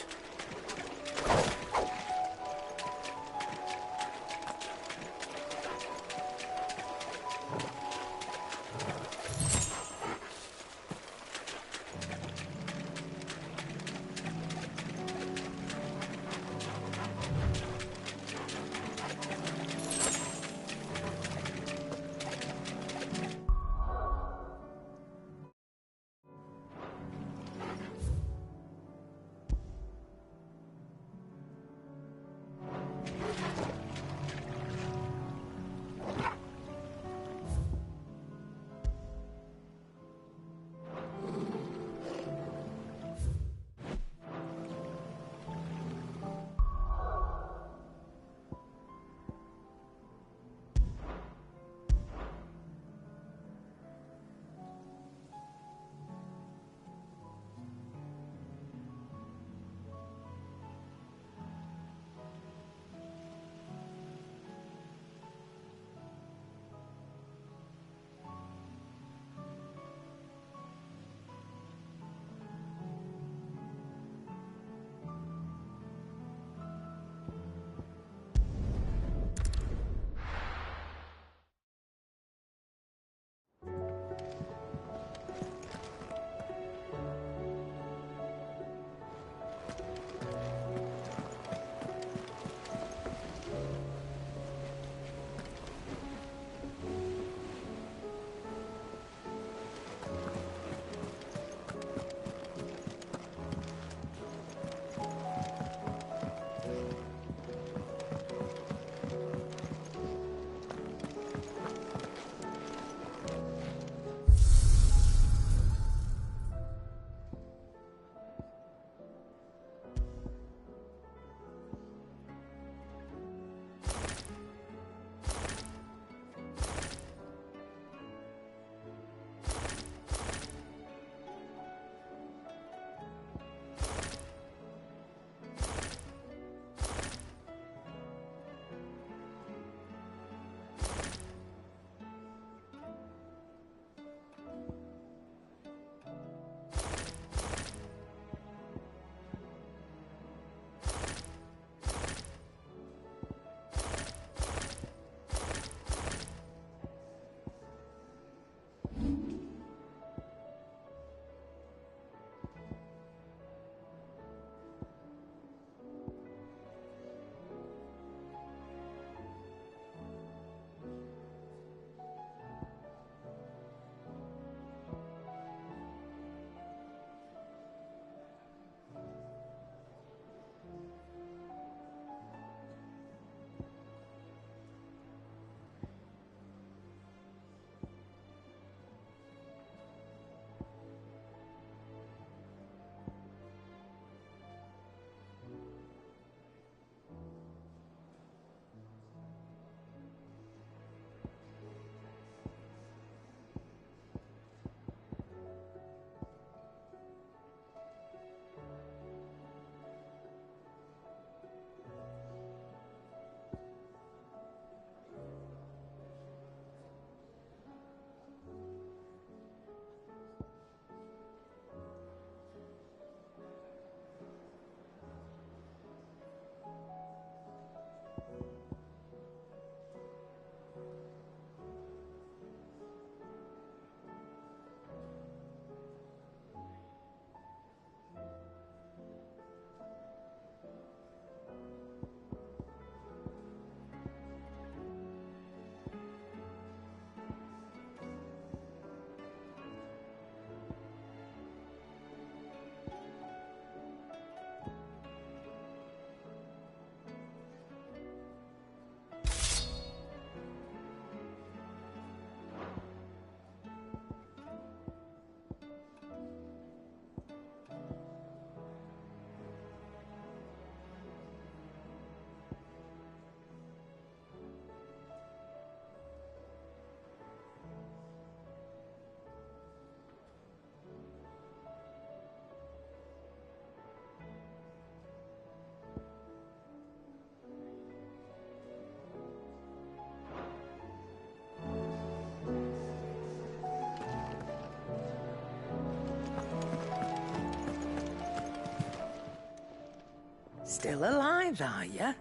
Still alive, are you?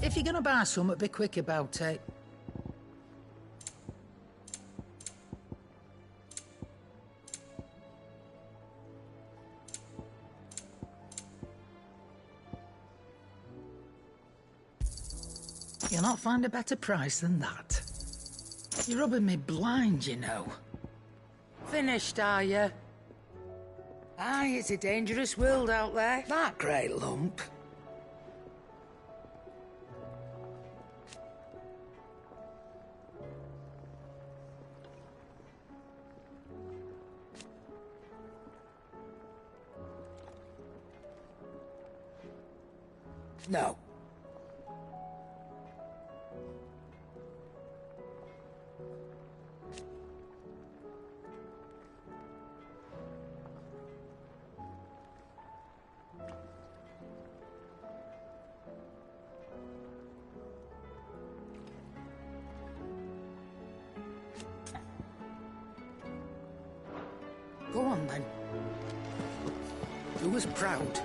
If you're gonna buy something, be quick about it. You'll not find a better price than that. You're rubbing me blind, you know. Finished, are you? Aye, it's a dangerous world out there. That great lump. No. Go on, then. Do us proud.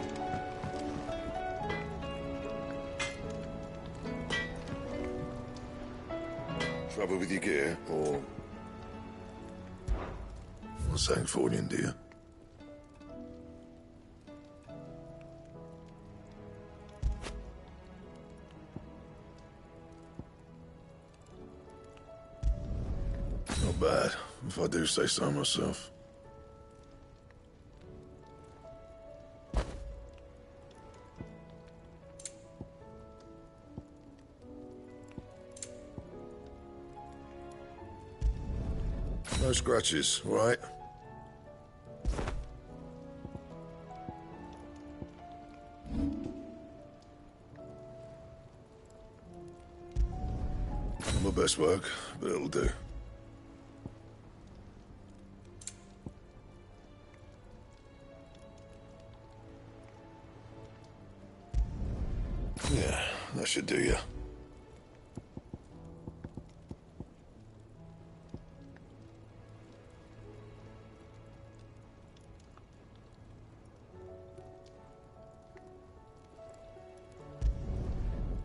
Trouble with your gear, or... What's saying for you, dear? Not bad, if I do say so myself. No scratches, all right? Not my best work, but it'll do. Yeah, that should do you.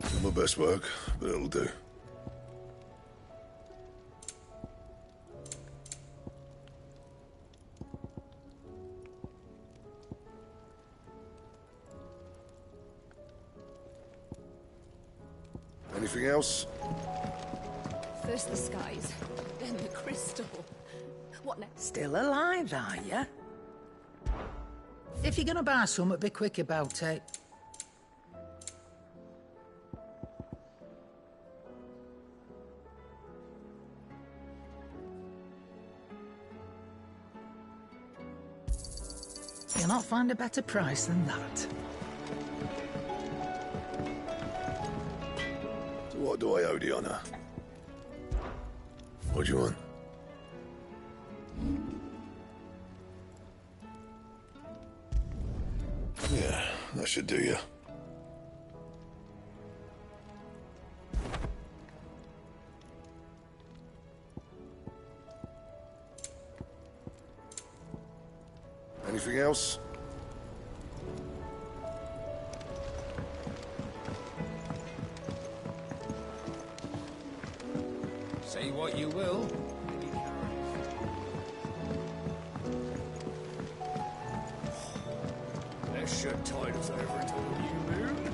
Not my best work, but it'll do. Anything else? First the skies, then the crystal. What next? Still alive, are you? If you're gonna buy something, be quick about it. You'll not find a better price than that. So what do I owe the honor? What do you want? Yeah, that should do you. Anything else? Say what you will. Best shirt titles I ever told you, Moon.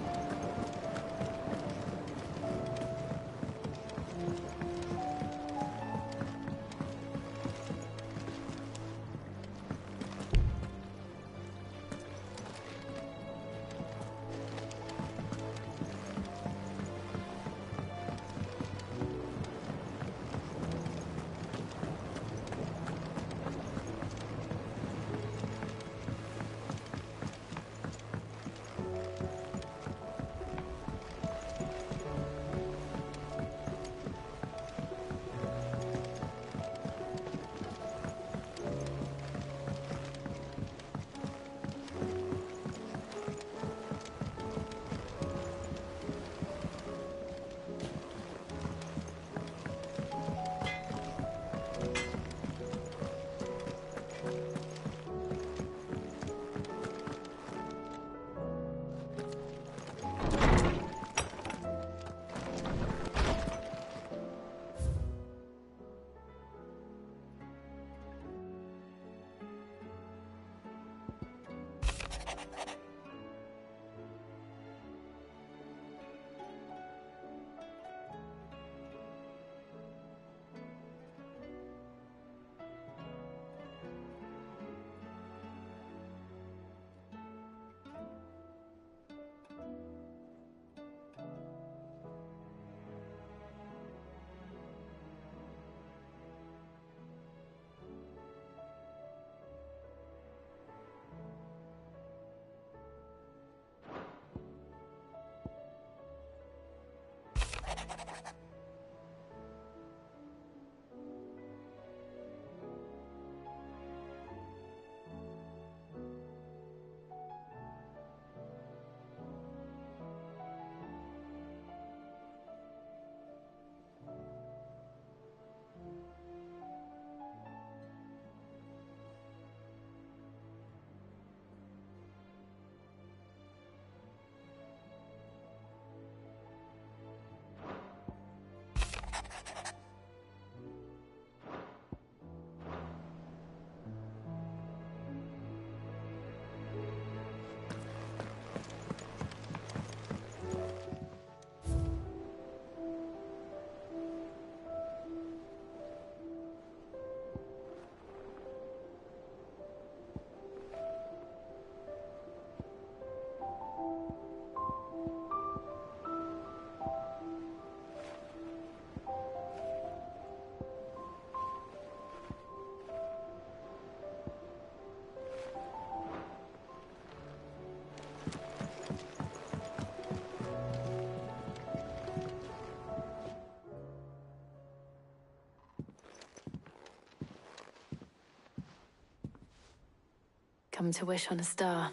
come to wish on a star.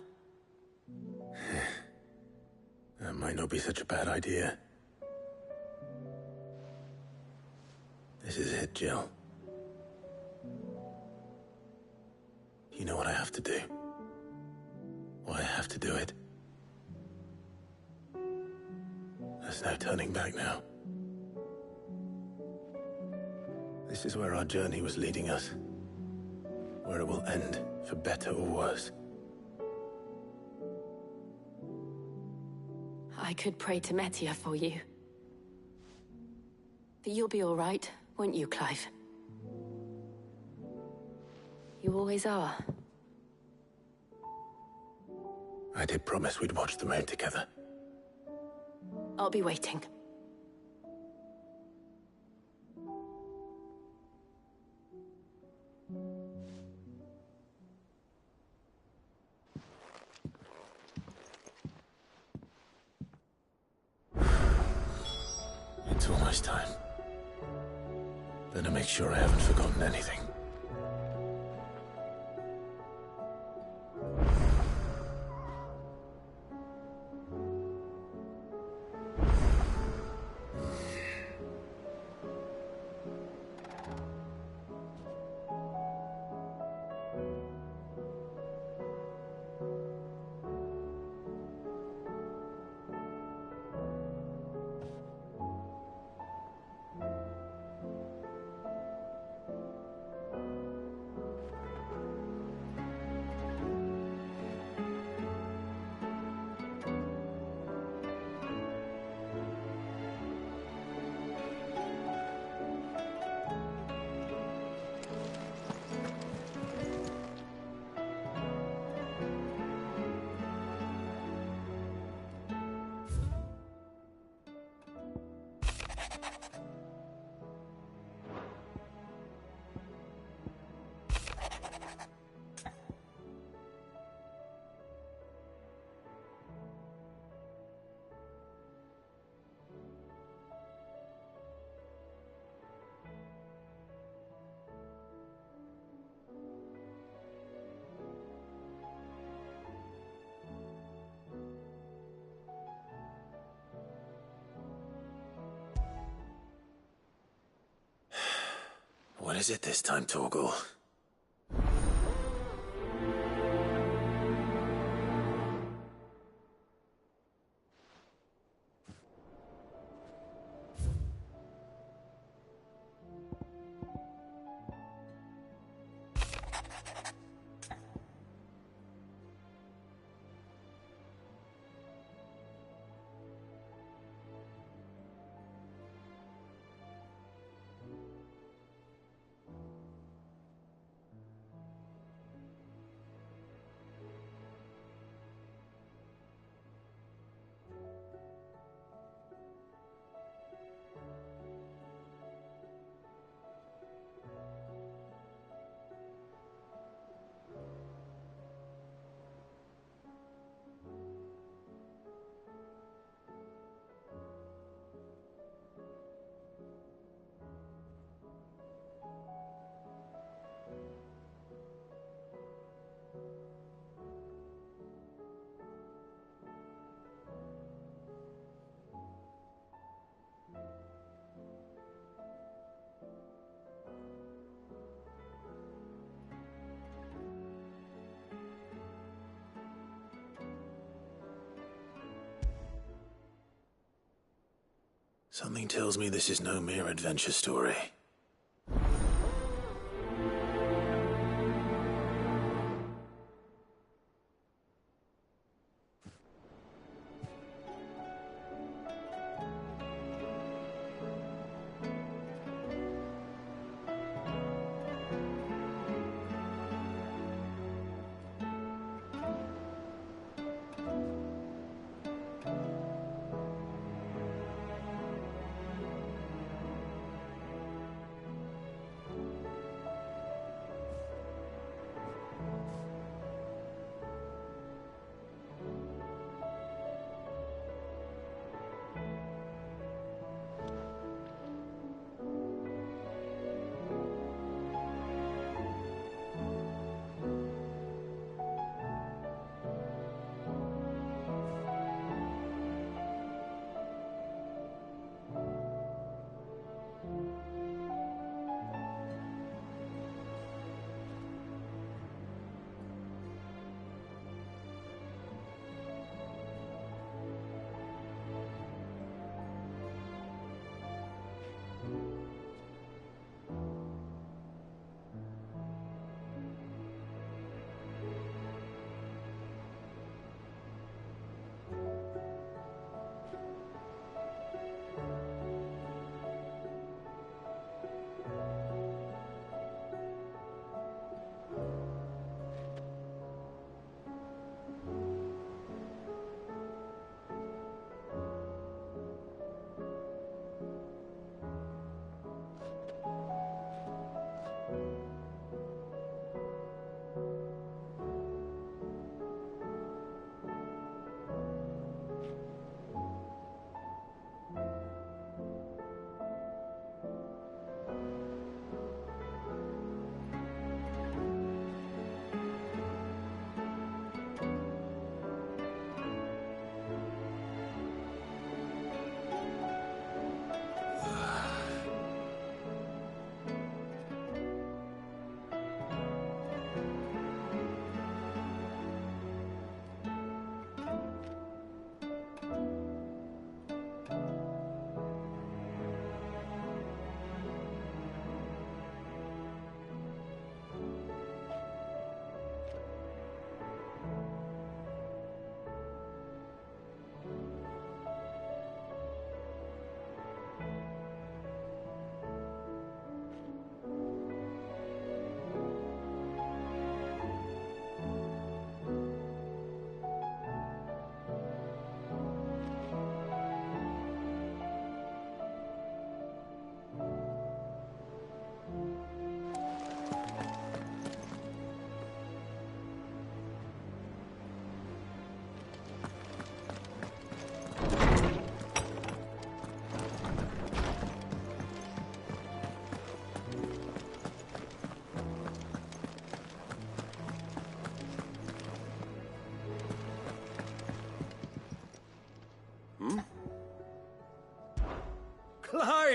That might not be such a bad idea. This is it, Jill. You know what I have to do. Why I have to do it. There's no turning back now. This is where our journey was leading us. Where it will end, for better or worse. I could pray to Metia for you. But you'll be all right, won't you, Clive? You always are. I did promise we'd watch the moon together. I'll be waiting. It's almost time. Better make sure I haven't forgotten anything. What is it this time, Torgal? Something tells me this is no mere adventure story.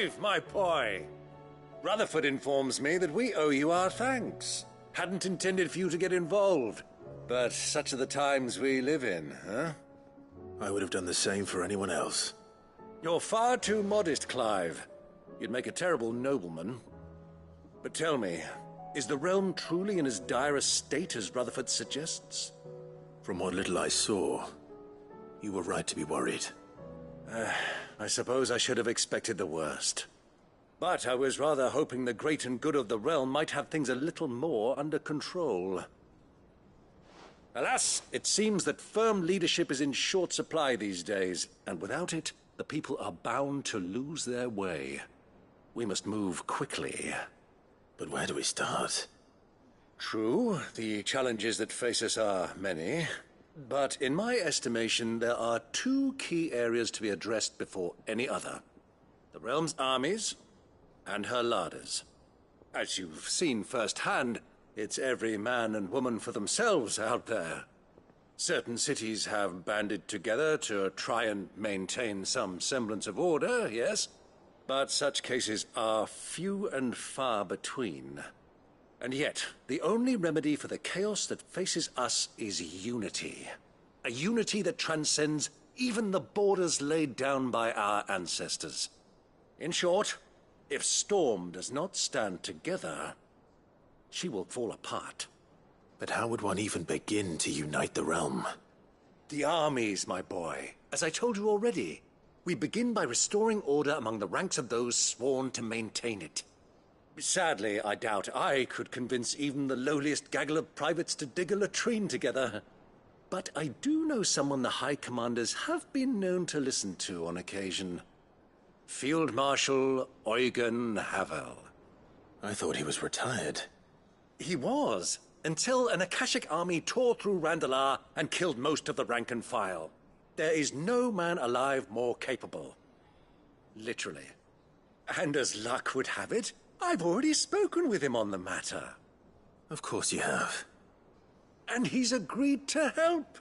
Clive, my boy! Rutherford informs me that we owe you our thanks. Hadn't intended for you to get involved, but such are the times we live in, huh? I would have done the same for anyone else. You're far too modest, Clive. You'd make a terrible nobleman. But tell me, is the realm truly in as dire a state as Rutherford suggests? From what little I saw, you were right to be worried. I suppose I should have expected the worst. But I was rather hoping the great and good of the realm might have things a little more under control. Alas, it seems that firm leadership is in short supply these days, and without it, the people are bound to lose their way. We must move quickly. But where do we start? True, the challenges that face us are many. But in my estimation, there are two key areas to be addressed before any other. The realm's armies and her larders. As you've seen firsthand, it's every man and woman for themselves out there. Certain cities have banded together to try and maintain some semblance of order, yes? But such cases are few and far between. And yet, the only remedy for the chaos that faces us is unity. A unity that transcends even the borders laid down by our ancestors. In short, if Storm does not stand together, she will fall apart. But how would one even begin to unite the realm? The armies, my boy. As I told you already, we begin by restoring order among the ranks of those sworn to maintain it. Sadly, I doubt I could convince even the lowliest gaggle of privates to dig a latrine together. But I do know someone the High Commanders have been known to listen to on occasion. Field Marshal Eugen Havel. I thought he was retired. He was, until an Akashic army tore through Randalar and killed most of the rank and file. There is no man alive more capable. Literally. And as luck would have it, I've already spoken with him on the matter. Of course you have. And he's agreed to help.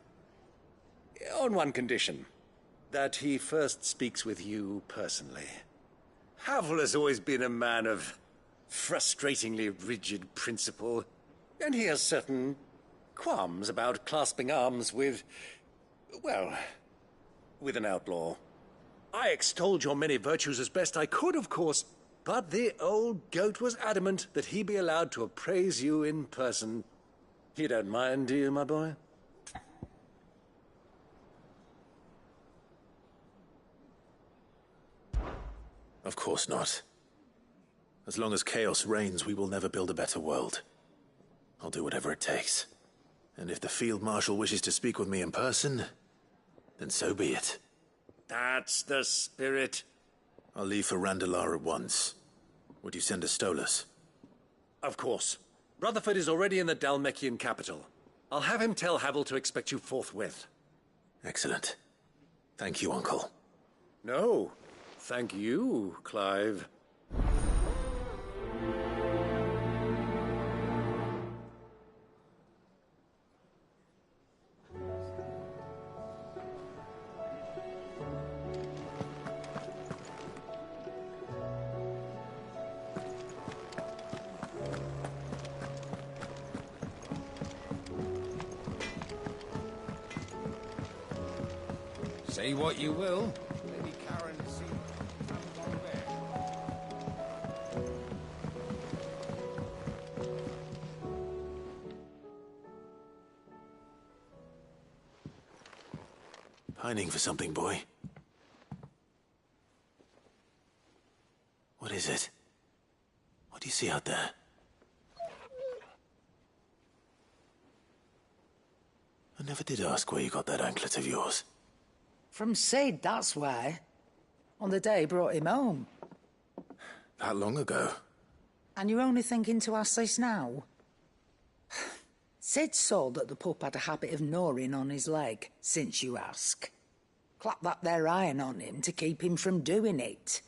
On one condition. That he first speaks with you personally. Havel has always been a man of frustratingly rigid principle, and he has certain qualms about clasping arms with, well, with an outlaw. I extolled your many virtues as best I could, of course, but the old goat was adamant that he be allowed to appraise you in person. You don't mind, do you, my boy? Of course not. As long as chaos reigns, we will never build a better world. I'll do whatever it takes. And if the Field Marshal wishes to speak with me in person, then so be it. That's the spirit. I'll leave for Randalar at once. Would you send a Stolas? Of course. Rutherford is already in the Dalmekian capital. I'll have him tell Havel to expect you forthwith. Excellent. Thank you, Uncle. No. Thank you, Clive. Say what you will. Lady Karen seems to have gone back. Pining for something, boy? What is it? What do you see out there? I never did ask where you got that anklet of yours. From Sid, that's why. On the day he brought him home. That long ago? And you're only thinking to ask this now? Sid saw that the pup had a habit of gnawing on his leg, since you ask. Clap that there iron on him to keep him from doing it.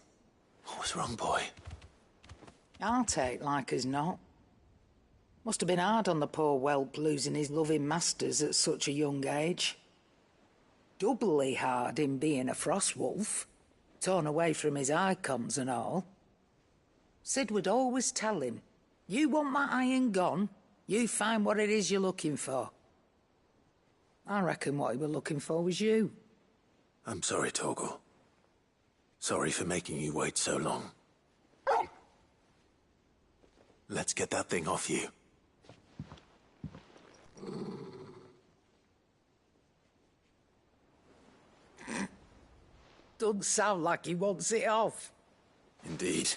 What was wrong, boy? I'll take like as not. Must have been hard on the poor whelp losing his loving masters at such a young age. Doubly hard in being a frost wolf. torn away from his icons and all. Sid would always tell him, you want my iron gone, you find what it is you're looking for. I reckon what he was looking for was you. I'm sorry, Torgal. Sorry for making you wait so long. Let's get that thing off you. Doesn't sound like he wants it off. Indeed.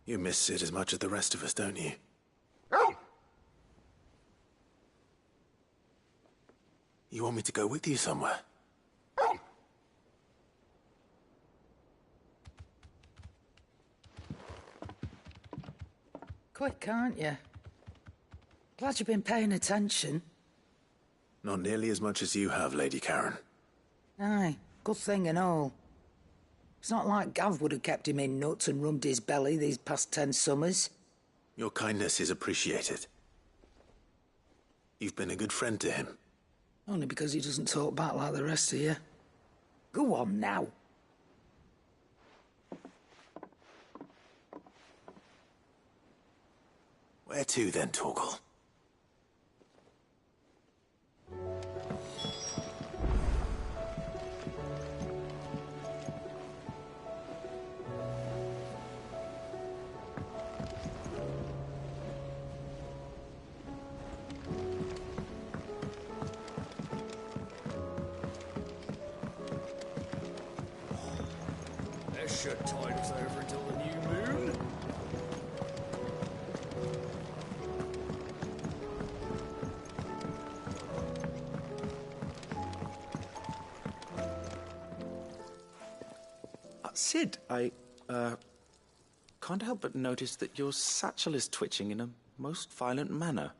You miss Sid as much as the rest of us, don't you? You want me to go with you somewhere? Quick, aren't you? Glad you've been paying attention. Not nearly as much as you have, Lady Karen. Aye, good thing and all. It's not like Gav would have kept him in nuts and rubbed his belly these past 10 summers. Your kindness is appreciated. You've been a good friend to him. Only because he doesn't talk back like the rest of you. Go on now. Where to then, Torgal? That should tide us over until the new moon. Sid, I can't help but notice that your satchel is twitching in a most violent manner.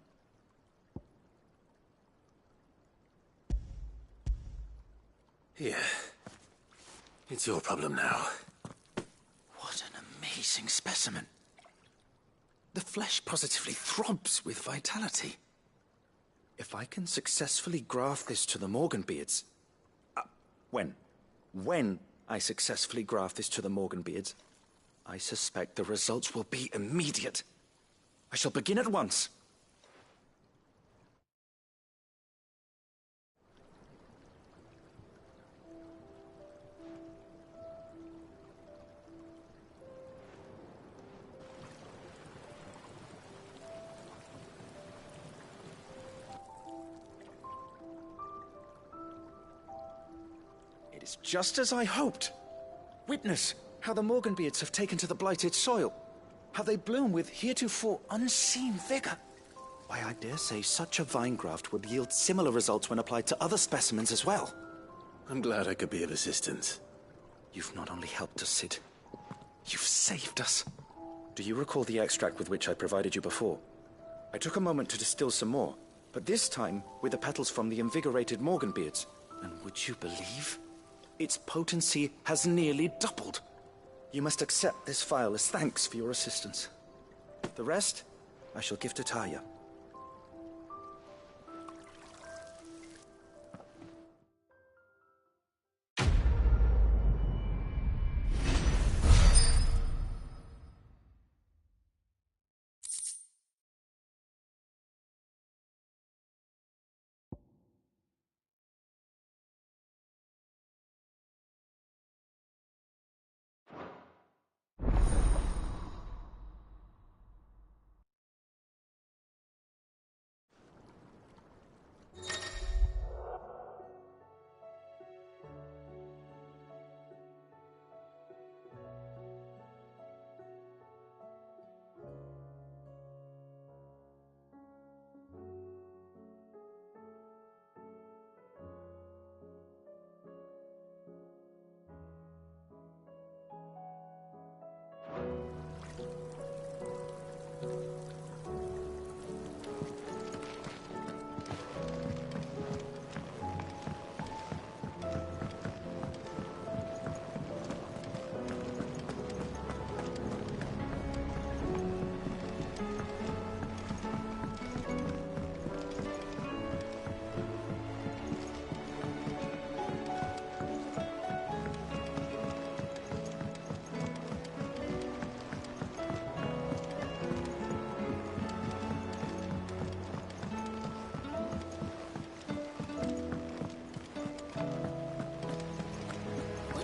Here. It's your problem now. What an amazing specimen. The flesh positively throbs with vitality. If I can successfully graft this to the Morganbeards... When I successfully graft this to the Morganbeards, I suspect the results will be immediate. I shall begin at once. It is just as I hoped. Witness how the Morganbeards have taken to the blighted soil. How they bloom with heretofore unseen vigor. Why, I dare say such a vine graft would yield similar results when applied to other specimens as well. I'm glad I could be of assistance. You've not only helped us, Sid, you've saved us. Do you recall the extract with which I provided you before? I took a moment to distill some more, but this time with the petals from the invigorated Morganbeards. And would you believe? Its potency has nearly doubled. You must accept this vial as thanks for your assistance. The rest, I shall give to Taya.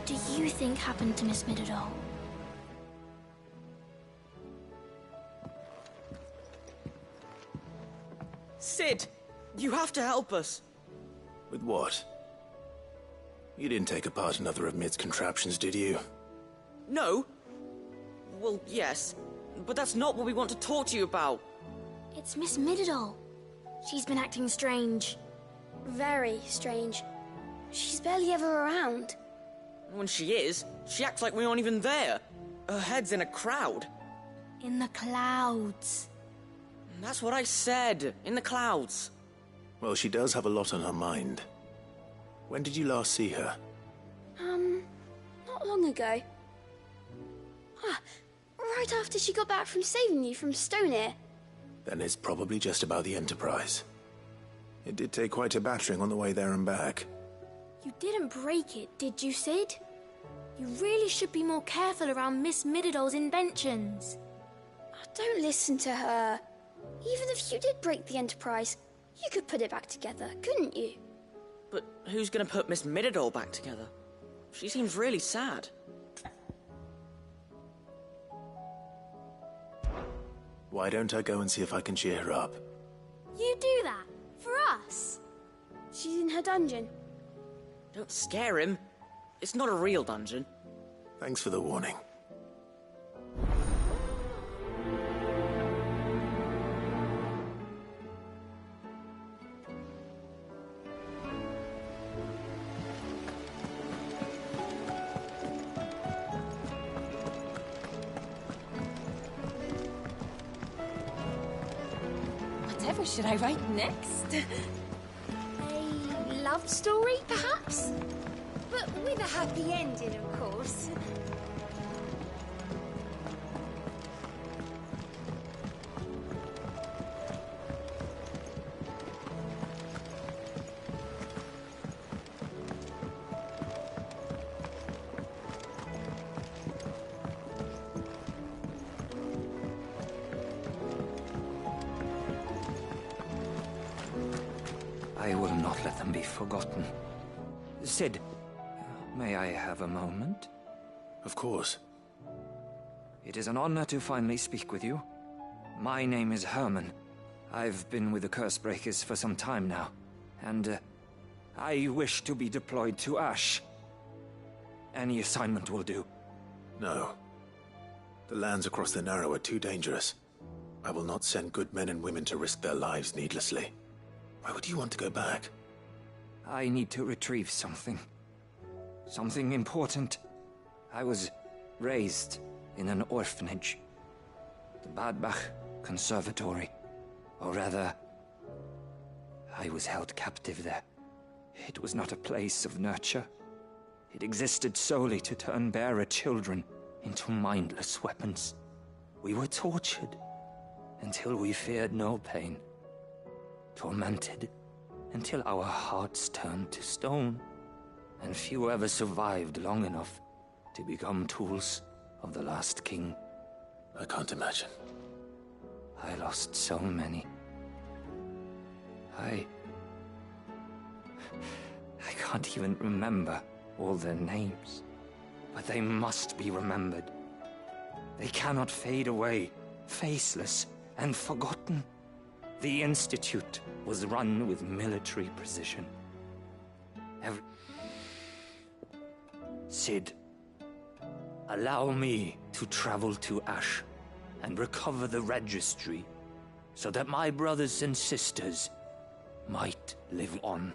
do you think happened to Miss Middledore? Sid! You have to help us! With what? You didn't take apart another of Mid's contraptions, did you? No. Well, yes. But that's not what we want to talk to you about. It's Miss Middledore. She's been acting strange. Very strange. She's barely ever around. When she is, she acts like we aren't even there. Her head's in a crowd. In the clouds. That's what I said. In the clouds. Well, she does have a lot on her mind. When did you last see her? Not long ago. Right after she got back from saving you from Stoneir. Then it's probably just about the Enterprise. It did take quite a battering on the way there and back. You didn't break it, did you, Sid? You really should be more careful around Miss Middeldore's inventions. Don't listen to her. Even if you did break the Enterprise, you could put it back together, couldn't you? But who's gonna put Miss Middledore back together? She seems really sad. Why don't I go and see if I can cheer her up? You do that? For us? She's in her dungeon. Don't scare him. It's not a real dungeon. Thanks for the warning. Whatever should I write next? A love story, perhaps? But with a happy ending, of course. I will not let them be forgotten. Sid, may I have a moment? Of course. It is an honor to finally speak with you. My name is Herman. I've been with the Cursebreakers for some time now, and I wish to be deployed to Ash. Any assignment will do. No. The lands across the Narrow are too dangerous. I will not send good men and women to risk their lives needlessly. Why would you want to go back? I need to retrieve something. Something important. I was raised in an orphanage. The Badbach Conservatory. Or rather, I was held captive there. It was not a place of nurture. It existed solely to turn bearer children into mindless weapons. We were tortured until we feared no pain. Tormented until our hearts turned to stone, and few ever survived long enough to become tools of the last king. I can't imagine. I lost so many. I can't even remember all their names, but they must be remembered. They cannot fade away, faceless and forgotten. The Institute was run with military precision. Sid, allow me to travel to Ash and recover the registry so that my brothers and sisters might live on.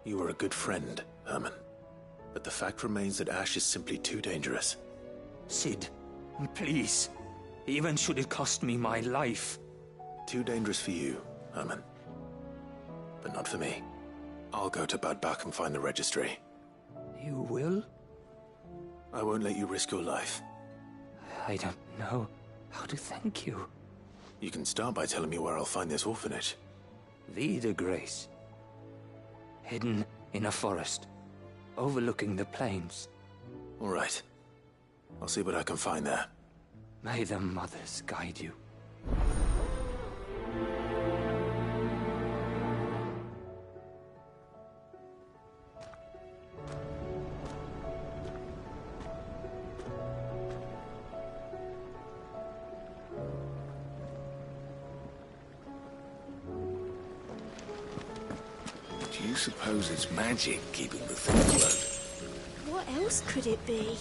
You were a good friend, Herman. But the fact remains that Ash is simply too dangerous. Sid, please. Even should it cost me my life. Too dangerous for you, Herman. But not for me. I'll go to Badbach and find the registry. You will? I won't let you risk your life. I don't know how to thank you. You can start by telling me where I'll find this orphanage. Vida Grace. Hidden in a forest, overlooking the plains. All right. I'll see what I can find there. May the mothers guide you. Do you suppose it's magic keeping the thing afloat? What else could it be?